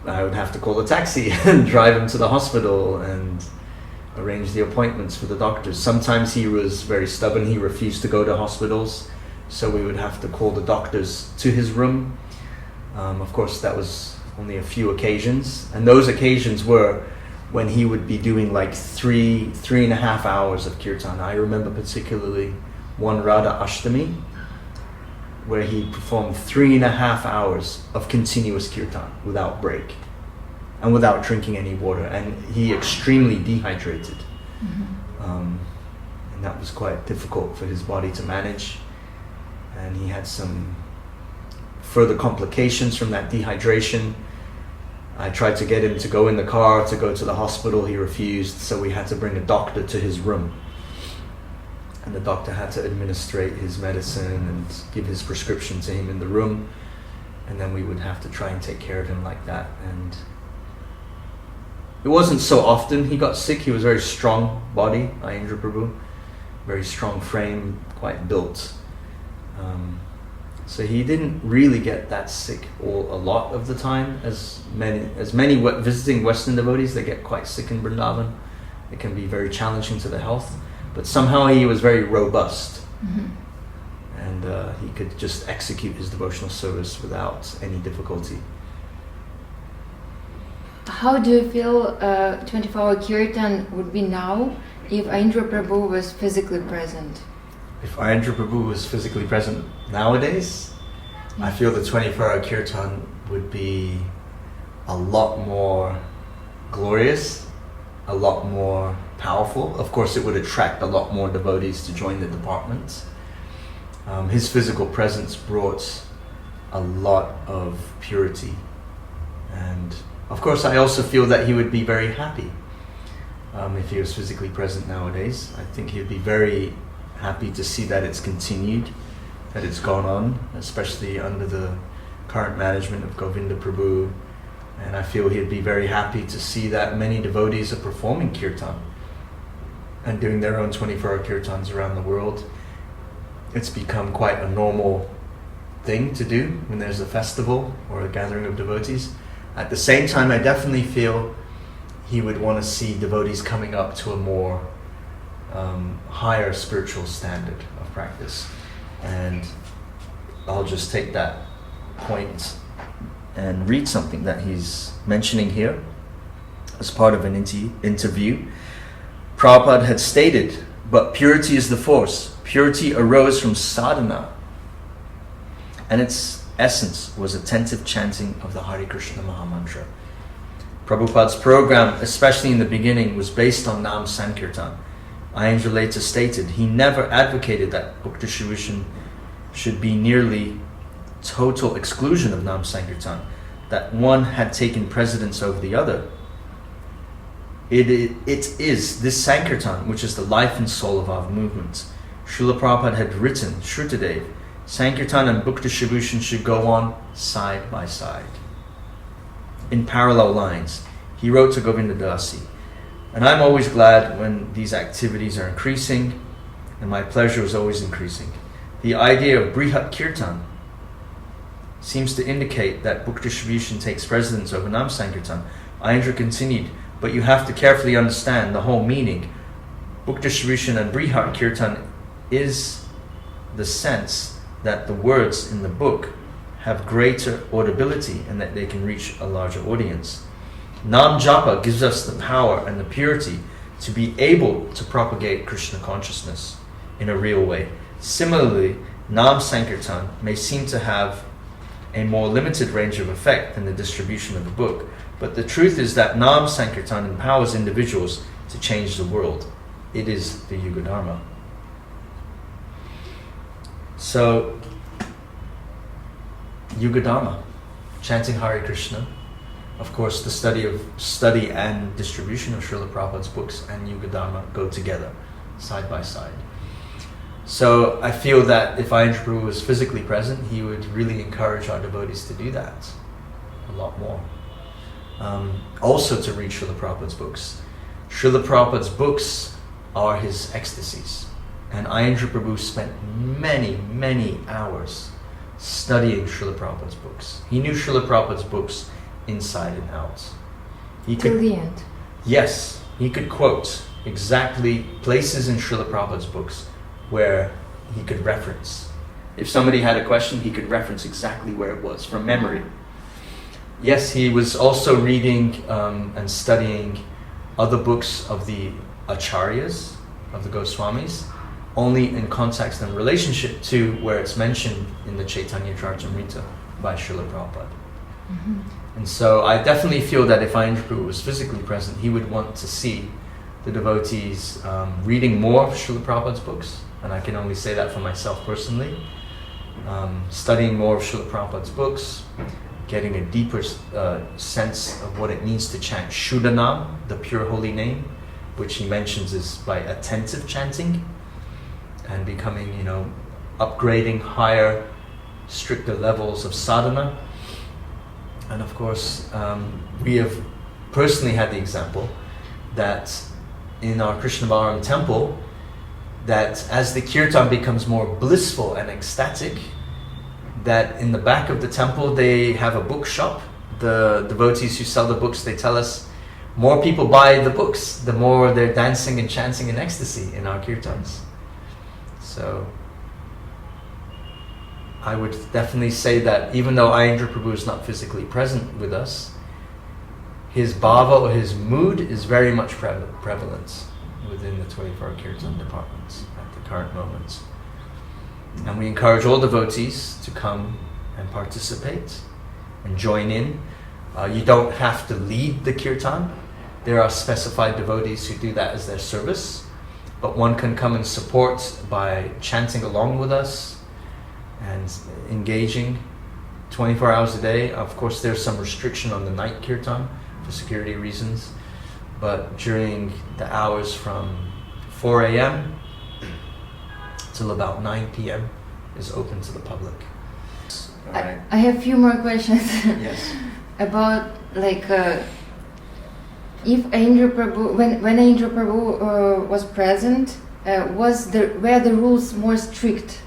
I would have to call a taxi and drive him to the hospital and arrange the appointments for the doctors. Sometimes he was very stubborn, he refused to go to hospitals, so we would have to call the doctors to his room. Of course, that was only a few occasions, and those occasions were when he would be doing like 3.5 hours of kirtan. I remember particularly one Radha Ashtami where he performed 3.5 hours of continuous kirtan without break and without drinking any water, and he extremely dehydrated. And that was quite difficult for his body to manage, and he had some further complications from that dehydration. I tried to get him to go in the car to go to the hospital. He refused, so we had to bring a doctor to his room, and the doctor had to administrate his medicine and give his prescription to him in the room, and then we would have to try and take care of him like that. And it wasn't so often he got sick. He was a very strong body, Aindra Prabhu, very strong frame, quite built. So he didn't really get that sick a lot of the time, as many visiting Western devotees. They get quite sick in Vrindavan. It can be very challenging to the health, but somehow he was very robust, and he could just execute his devotional service without any difficulty. How do you feel 24-hour Kirtan would be now if Aindra Prabhu was physically present? If Aindra Prabhu was physically present nowadays, I feel the 24-hour Kirtan would be a lot more glorious, a lot more powerful. Of course, it would attract a lot more devotees to join the department. His physical presence brought a lot of purity, and of course I also feel that he would be very happy if he was physically present nowadays. I think he'd be very happy to see that it's continued, that it's gone on, especially under the current management of Govinda Prabhu. And I feel he'd be very happy to see that many devotees are performing kirtan and doing their own 24-hour kirtans around the world. It's become quite a normal thing to do when there's a festival or a gathering of devotees. At the same time, I definitely feel he would want to see devotees coming up to a more higher spiritual standard of practice. And I'll just take that point and read something that he's mentioning here as part of an interview. Prabhupada had stated, "But purity is the force. Purity arose from sadhana, and its essence was attentive chanting of the Hare Krishna Mahamantra." Prabhupada's program, especially in the beginning, was based on Nam Sankirtan. Aindra later stated he never advocated that Bhakti distribution should be nearly total exclusion of Nam Sankirtan, that one had taken precedence over the other. It is this Sankirtan which is the life and soul of our movement. Srila Prabhupada had written, Shrutadev, Sankirtan and Bhakti distribution should go on side by side, in parallel lines. He wrote to Govinda Dasi, and I'm always glad when these activities are increasing, and my pleasure is always increasing. The idea of Brihat Kirtan, seems to indicate that book distribution takes precedence over Nam Sankirtan. Aindra continued, but you have to carefully understand the whole meaning. Book distribution and Brihat Kirtan is the sense that the words in the book have greater audibility and that they can reach a larger audience. Nam Japa gives us the power and the purity to be able to propagate Krishna consciousness in a real way. Similarly, Nam Sankirtan may seem to have a more limited range of effect than the distribution of the book, but the truth is that Nam Sankirtan empowers individuals to change the world. It is the Yuga Dharma. So, Yuga Dharma, chanting Hare Krishna, of course the study and distribution of Srila Prabhupada's books and Yuga Dharma go together, side by side. So I feel that if Aindra Prabhu was physically present, he would really encourage our devotees to do that a lot more. Also to read Srila Prabhupada's books. Srila Prabhupada's books are his ecstasies. And Aindra Prabhu spent many, many hours studying Srila Prabhupada's books. He knew Srila Prabhupada's books inside and out. Till the end. Yes, he could quote exactly places in Srila Prabhupada's books where he could reference. If somebody had a question, he could reference exactly where it was from memory. Yes, he was also reading and studying other books of the acharyas, of the Goswamis, only in context and relationship to where it's mentioned in the Chaitanya Charitamrita by Srila Prabhupada. Mm-hmm. And so I definitely feel that if Aindra Prabhu was physically present, he would want to see the devotees reading more of Srila Prabhupada's books, and I can only say that for myself personally, studying more of Srila Prabhupada's books, getting a deeper sense of what it means to chant Shuddhanam, the pure holy name, which he mentions is by attentive chanting, and becoming, upgrading higher, stricter levels of sadhana. And of course, we have personally had the example that in our Krishna Balaram temple, that as the kirtan becomes more blissful and ecstatic, that in the back of the temple they have a bookshop. The devotees who sell the books, they tell us more people buy the books, the more they're dancing and chanting in ecstasy in our kirtans. So I would definitely say that even though Aindra Prabhu is not physically present with us, his bhava or his mood is very much prevalent within the 24 Kirtan departments at the current moment. And we encourage all devotees to come and participate and join in. You don't have to lead the Kirtan. There are specified devotees who do that as their service, but one can come and support by chanting along with us and engaging 24 hours a day. Of course, there's some restriction on the night Kirtan for security reasons, but during the hours from 4 a.m. till about 9 p.m. is open to the public. All right. I have a few more questions. Yes. About if Aindra Prabhu, when Aindra Prabhu was present, were the rules more strict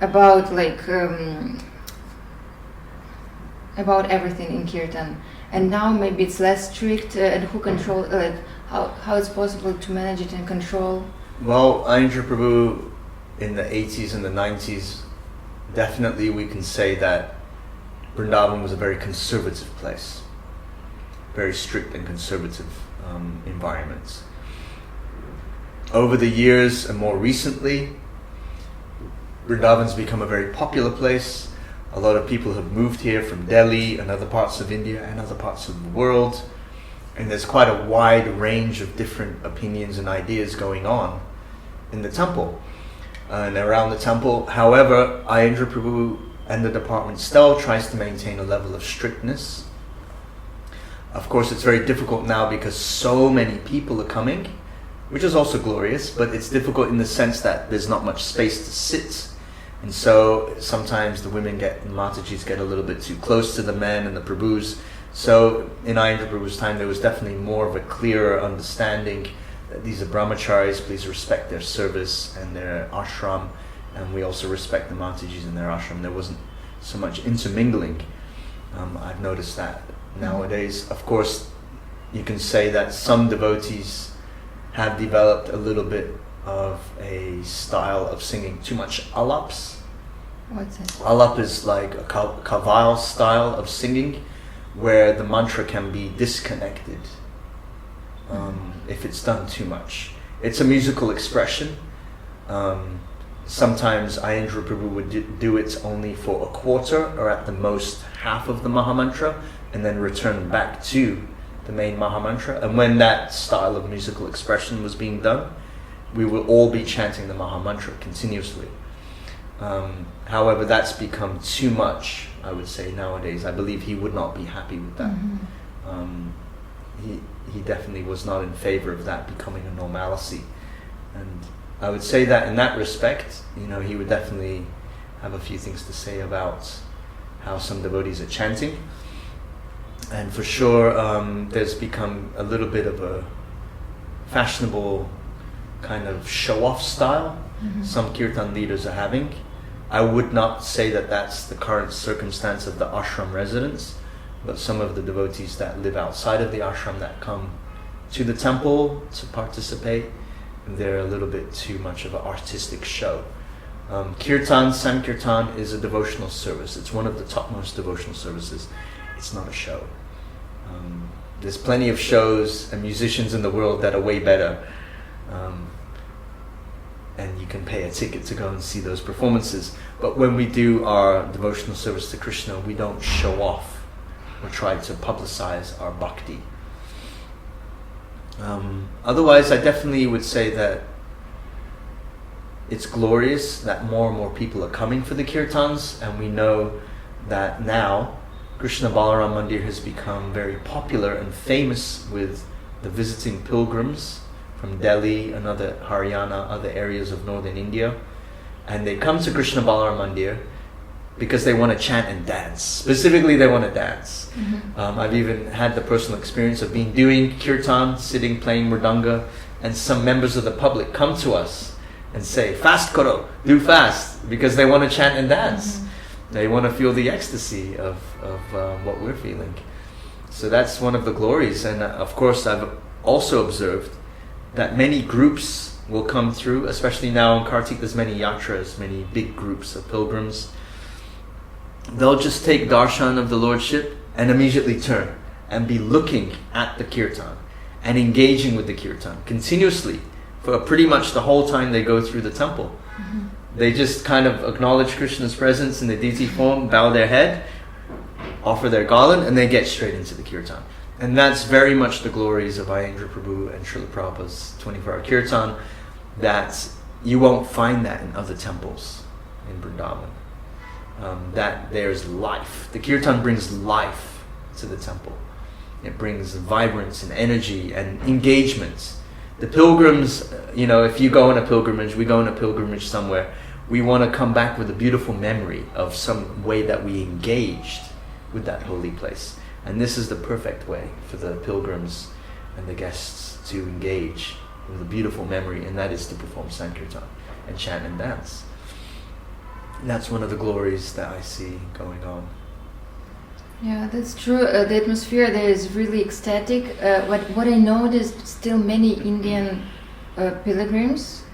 about about everything in Kirtan, and now maybe it's less strict, and who control, how it's possible to manage it and control? Well, Aindra Prabhu in the 80s and the 90s, definitely we can say that Vrindavan was a very conservative place, very strict and conservative environments. Over the years and more recently, Vrindavan's become a very popular place. A lot of people have moved here from Delhi and other parts of India and other parts of the world. And there's quite a wide range of different opinions and ideas going on in the temple and around the temple. However, Aindra Prabhu and the department still tries to maintain a level of strictness. Of course, it's very difficult now because so many people are coming, which is also glorious, but it's difficult in the sense that there's not much space to sit. And so sometimes the women Matajis get a little bit too close to the men and the Prabhus. So in Aindra Prabhu's time, there was definitely more of a clearer understanding that these are brahmacharis, please respect their service and their ashram, and we also respect the Matajis and their ashram. There wasn't so much intermingling. I've noticed that nowadays. Of course, you can say that some devotees have developed a little bit of a style of singing too much alaps. What's it? Alap is like a kaval style of singing where the mantra can be disconnected if it's done too much. It's a musical expression. Sometimes Aindra Prabhu would do it only for a quarter or at the most half of the Mahamantra and then return back to the main Mahamantra. And when that style of musical expression was being done, we will all be chanting the Mahamantra continuously. However, that's become too much, I would say, nowadays. I believe he would not be happy with that. He definitely was not in favor of that becoming a normalcy. And I would say that in that respect, he would definitely have a few things to say about how some devotees are chanting. And for sure, there's become a little bit of a fashionable kind of show-off style some kirtan leaders are having. I would not say that that's the current circumstance of the ashram residents, but some of the devotees that live outside of the ashram that come to the temple to participate, they're a little bit too much of an artistic show. Kirtan, Sankirtan is a devotional service. It's one of the topmost devotional services. It's not a show. There's plenty of shows and musicians in the world that are way better. And you can pay a ticket to go and see those performances. But when we do our devotional service to Krishna, we don't show off or try to publicize our bhakti. Otherwise, I definitely would say that it's glorious that more and more people are coming for the kirtans, and we know that now Krishna Balaram Mandir has become very popular and famous with the visiting pilgrims from Delhi and other Haryana, other areas of northern India. And they come to Krishna Balaram Mandir because they want to chant and dance. Specifically, they want to dance. I've even had the personal experience of doing kirtan, sitting, playing mridanga, and some members of the public come to us and say, "Fast karo, do fast," because they want to chant and dance. They want to feel the ecstasy of what we're feeling. So that's one of the glories. And of course, I've also observed that many groups will come through, especially now in Kartik, there's many yatras, many big groups of pilgrims. They'll just take darshan of the Lordship and immediately turn and be looking at the kirtan and engaging with the kirtan continuously for pretty much the whole time they go through the temple. They just kind of acknowledge Krishna's presence in the deity form, bow their head, offer their garland, and they get straight into the kirtan. And that's very much the glories of Aindra Prabhu and Srila Prabhupada's 24-hour kirtan, that you won't find that in other temples in Vrindavan. That there's life. The kirtan brings life to the temple. It brings vibrance and energy and engagement. The pilgrims, if you go on a pilgrimage, we go on a pilgrimage somewhere, we want to come back with a beautiful memory of some way that we engaged with that holy place. And this is the perfect way for the pilgrims and the guests to engage with a beautiful memory, and that is to perform Sankirtan and chant and dance. And that's one of the glories that I see going on. Yeah, that's true. The atmosphere there is really ecstatic. What I noticed, still many Indian pilgrims,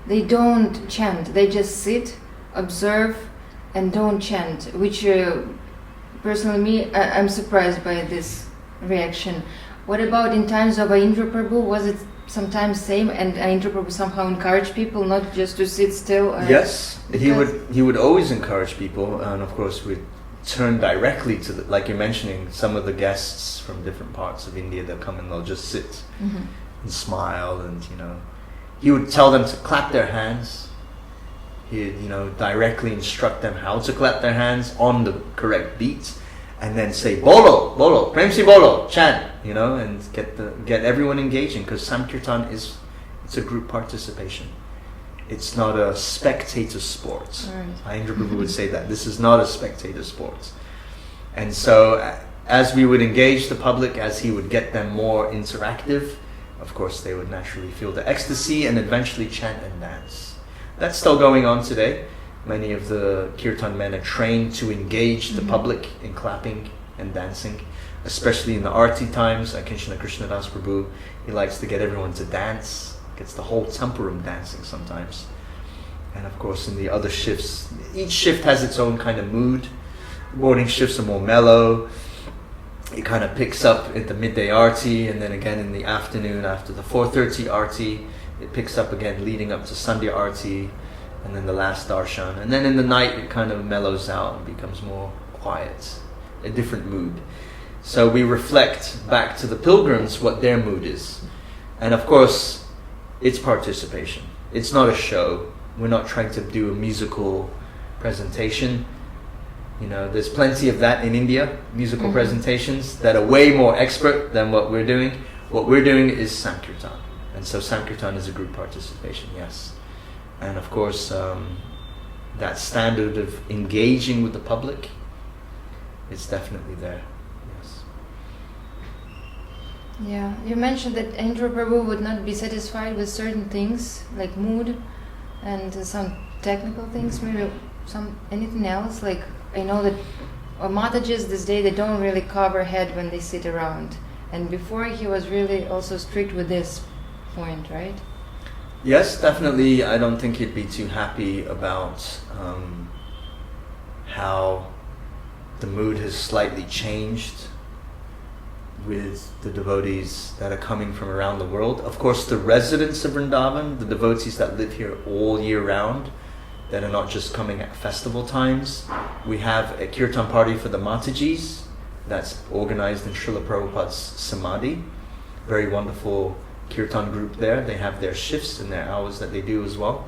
they don't chant. They just sit, observe, and don't chant, which personally I'm surprised by this reaction. What about in times of Aindra Prabhu? Was it sometimes same, and Aindra Prabhu somehow encouraged people not just to sit still? Yes, he would always encourage people, and of course we'd turn directly to like you're mentioning, some of the guests from different parts of India that come and they'll just sit and smile, and he would tell them to clap their hands. He'd directly instruct them how to clap their hands on the correct beat, and then say bolo, bolo, prem si bolo, chant, and get everyone engaging, because Sankirtan it's a group participation. It's not a spectator sport. Right. Aindra Prabhu would say that this is not a spectator sport. And so as we would engage the public, as he would get them more interactive, of course they would naturally feel the ecstasy and eventually chant and dance. That's still going on today. Many of the kirtan men are trained to engage the public in clapping and dancing, especially in the arti times. Kṛṣṇa Das Prabhu, he likes to get everyone to dance, gets the whole temple dancing sometimes. And of course in the other shifts, each shift has its own kind of mood. Morning shifts are more mellow. It kind of picks up at the midday arti, and then again in the afternoon after the 4:30 arti, it picks up again leading up to Sandhya arti, and then the last darshan. And then in the night it kind of mellows out and becomes more quiet, a different mood. So we reflect back to the pilgrims what their mood is. And of course, it's participation. It's not a show. We're not trying to do a musical presentation. You know, there's plenty of that in India, musical presentations that are way more expert than what we're doing. What we're doing is Sankirtan. And so Sankirtan is a group participation, yes. And of course, that standard of engaging with the public, it's definitely there, yes. Yeah, you mentioned that Aindra Prabhu would not be satisfied with certain things, like mood and some technical things, maybe anything else, like I know that Matajis this day, they don't really cover head when they sit around. And before he was really also strict with this point, right? Yes, definitely. I don't think he'd be too happy about how the mood has slightly changed with the devotees that are coming from around the world. Of course, the residents of Vrindavan, the devotees that live here all year round, that are not just coming at festival times. We have a kirtan party for the Matajis that's organized in Srila Prabhupada's Samadhi. Very wonderful kirtan group there. They have their shifts and their hours that they do as well.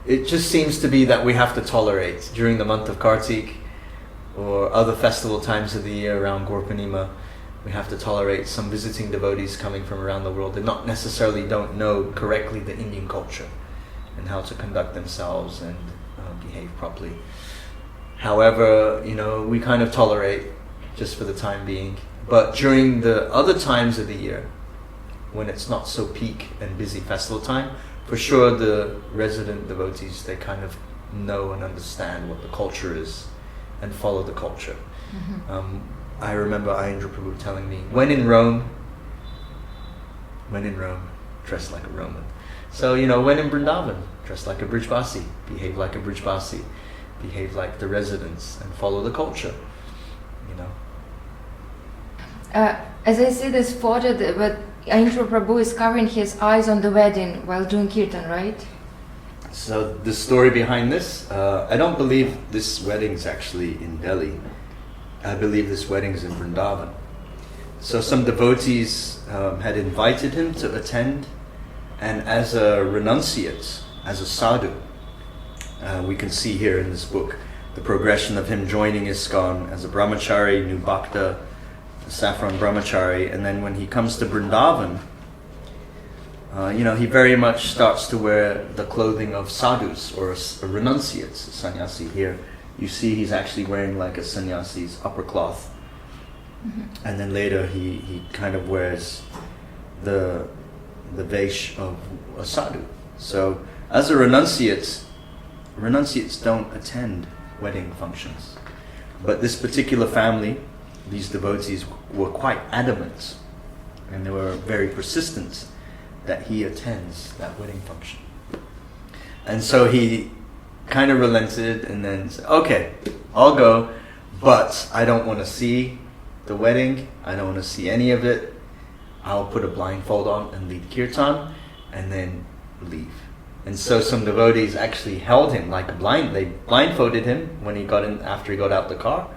It just seems to be that we have to tolerate during the month of Kartik or other festival times of the year around Gaur-Purnima. We have to tolerate some visiting devotees coming from around the world that not necessarily don't know correctly the Indian culture and how to conduct themselves and behave properly. However, you know, we kind of tolerate just for the time being. But during the other times of the year, when it's not so peak and busy festival time, for sure the resident devotees, they kind of know and understand what the culture is and follow the culture. I remember Indra Prabhu telling me, when in Rome, dress like a Roman. So, you know, when in Vrindavan, dress like a Brijvasi, behave like a Brijvasi, behave like the residents and follow the culture, you know. As I see this photo, but Aindra Prabhu is covering his eyes on the wedding while doing kirtan, right? So the story behind this, I don't believe this wedding's actually in Delhi. I believe this wedding's in Vrindavan. So some devotees had invited him to attend, and as a renunciate, as a sadhu, we can see here in this book the progression of him joining ISKCON as a brahmachari, new bhakta, saffron brahmachari, and then when he comes to Vrindavan, you know, he very much starts to wear the clothing of sadhus or a renunciate, a sannyasi. Here you see he's actually wearing like a sannyasi's upper cloth. And then later he kind of wears the vesh of a sadhu. So as a renunciates don't attend wedding functions. But this particular family, these devotees were quite adamant and they were very persistent that he attends that wedding function. And so he kind of relented and then said, okay, I'll go, but I don't want to see the wedding, I don't want to see any of it. I'll put a blindfold on and lead kirtan and then leave. And so some devotees actually held him like a they blindfolded him when he got in, after he got out the car.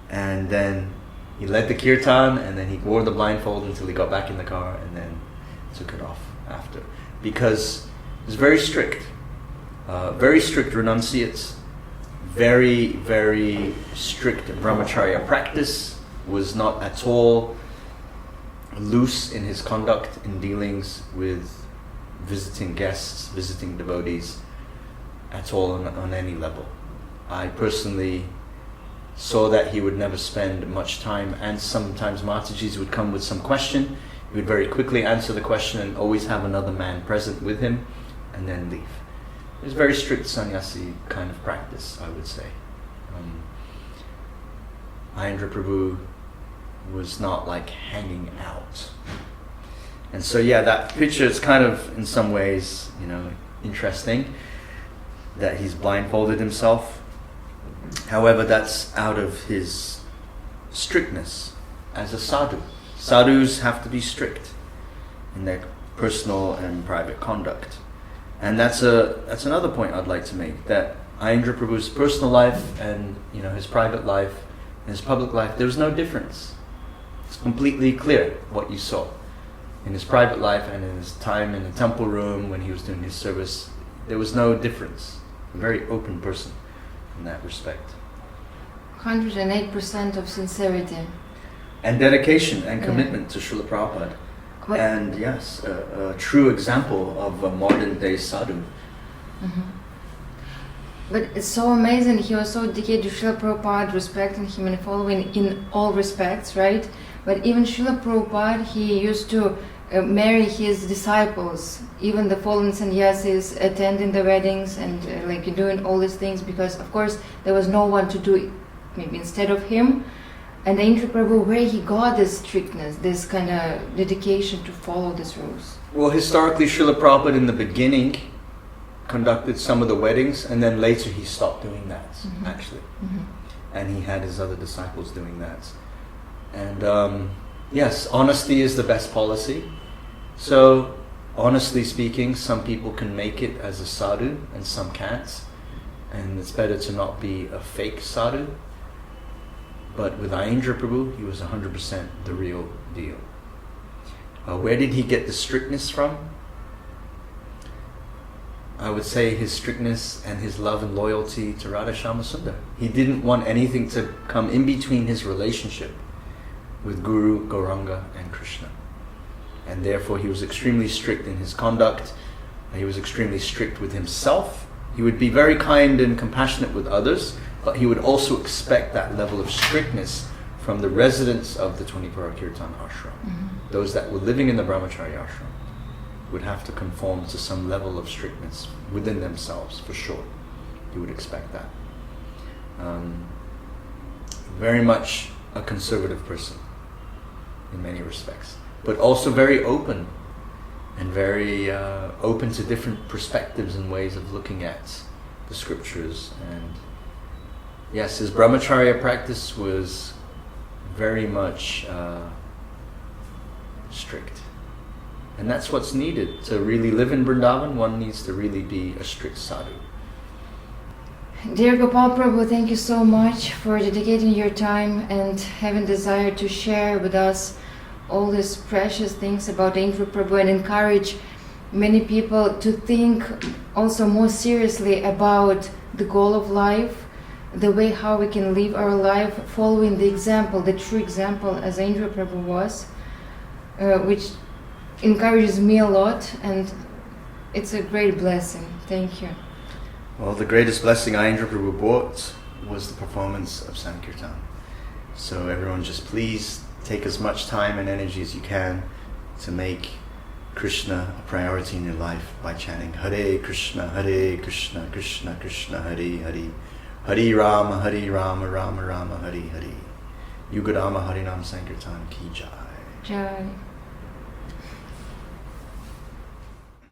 And then he led the kirtan and then he wore the blindfold until he got back in the car and then took it off after. Because it was very strict renunciates, very, very strict brahmacharya practice, was not at all loose in his conduct in dealings with visiting guests, visiting devotees, at all on any level. I personally saw that he would never spend much time, and sometimes Matajis would come with some question. He would very quickly answer the question and always have another man present with him and then leave. It was very strict sannyasi kind of practice, I would say. Aindra Prabhu was not like hanging out. And so yeah, that picture is kind of in some ways, interesting that he's blindfolded himself. However, that's out of his strictness as a sadhu. Sadhus have to be strict in their personal and private conduct. And that's another point I'd like to make, that Aindra Prabhu's personal life and his private life and his public life, there was no difference. It's completely clear what you saw. In his private life and in his time in the temple room when he was doing his service, there was no difference. A very open person in that respect. 108% of sincerity. And dedication and commitment to Srila Prabhupada. And yes, a true example of a modern day sadhu. Mm-hmm. But it's so amazing, he was so dedicated to Srila Prabhupada, respecting him and following in all respects, right? But even Srila Prabhupada, he used to marry his disciples, even the fallen sannyasis, attending the weddings and doing all these things, because of course there was no one to do it maybe instead of him. And Aindra Prabhu, where he got this strictness, this kind of dedication to follow these rules? Well, historically, Srila Prabhupada in the beginning conducted some of the weddings, and then later he stopped doing that, actually. Mm-hmm. And he had his other disciples doing that. And yes, honesty is the best policy. So, honestly speaking, some people can make it as a sadhu and some can't. And it's better to not be a fake sadhu. But with Aindra Prabhu, he was 100% the real deal. Where did he get the strictness from? I would say his strictness and his love and loyalty to Radha Shyama Sundar. He didn't want anything to come in between his relationship with Guru, Gauranga and Krishna. And therefore he was extremely strict in his conduct. He was extremely strict with himself. He would be very kind and compassionate with others, but he would also expect that level of strictness from the residents of the 24-hour Kirtan ashram. Mm-hmm. Those that were living in the brahmachari ashram would have to conform to some level of strictness within themselves, for sure. You would expect that. Very much a conservative person in many respects, but also very open and very open to different perspectives and ways of looking at the scriptures. And yes, his brahmacharya practice was very much strict. And that's what's needed. To really live in Vrindavan, one needs to really be a strict sadhu. Dear Gopal Prabhu, thank you so much for dedicating your time and having desire to share with us all these precious things about Aindra Prabhu and encourage many people to think also more seriously about the goal of life, the way how we can live our life following the example, the true example as Aindra Prabhu was, which encourages me a lot, and it's a great blessing. Thank you. Well, the greatest blessing Aindra Prabhu brought was the performance of Sankirtan. So everyone just please take as much time and energy as you can to make Krishna a priority in your life by chanting Hare Krishna, Krishna Krishna, Hare Hare, Hare Rāma, Rāma Rāma, Hare Hare. Yugadama Harinam Sankirtan ki jai. Jai.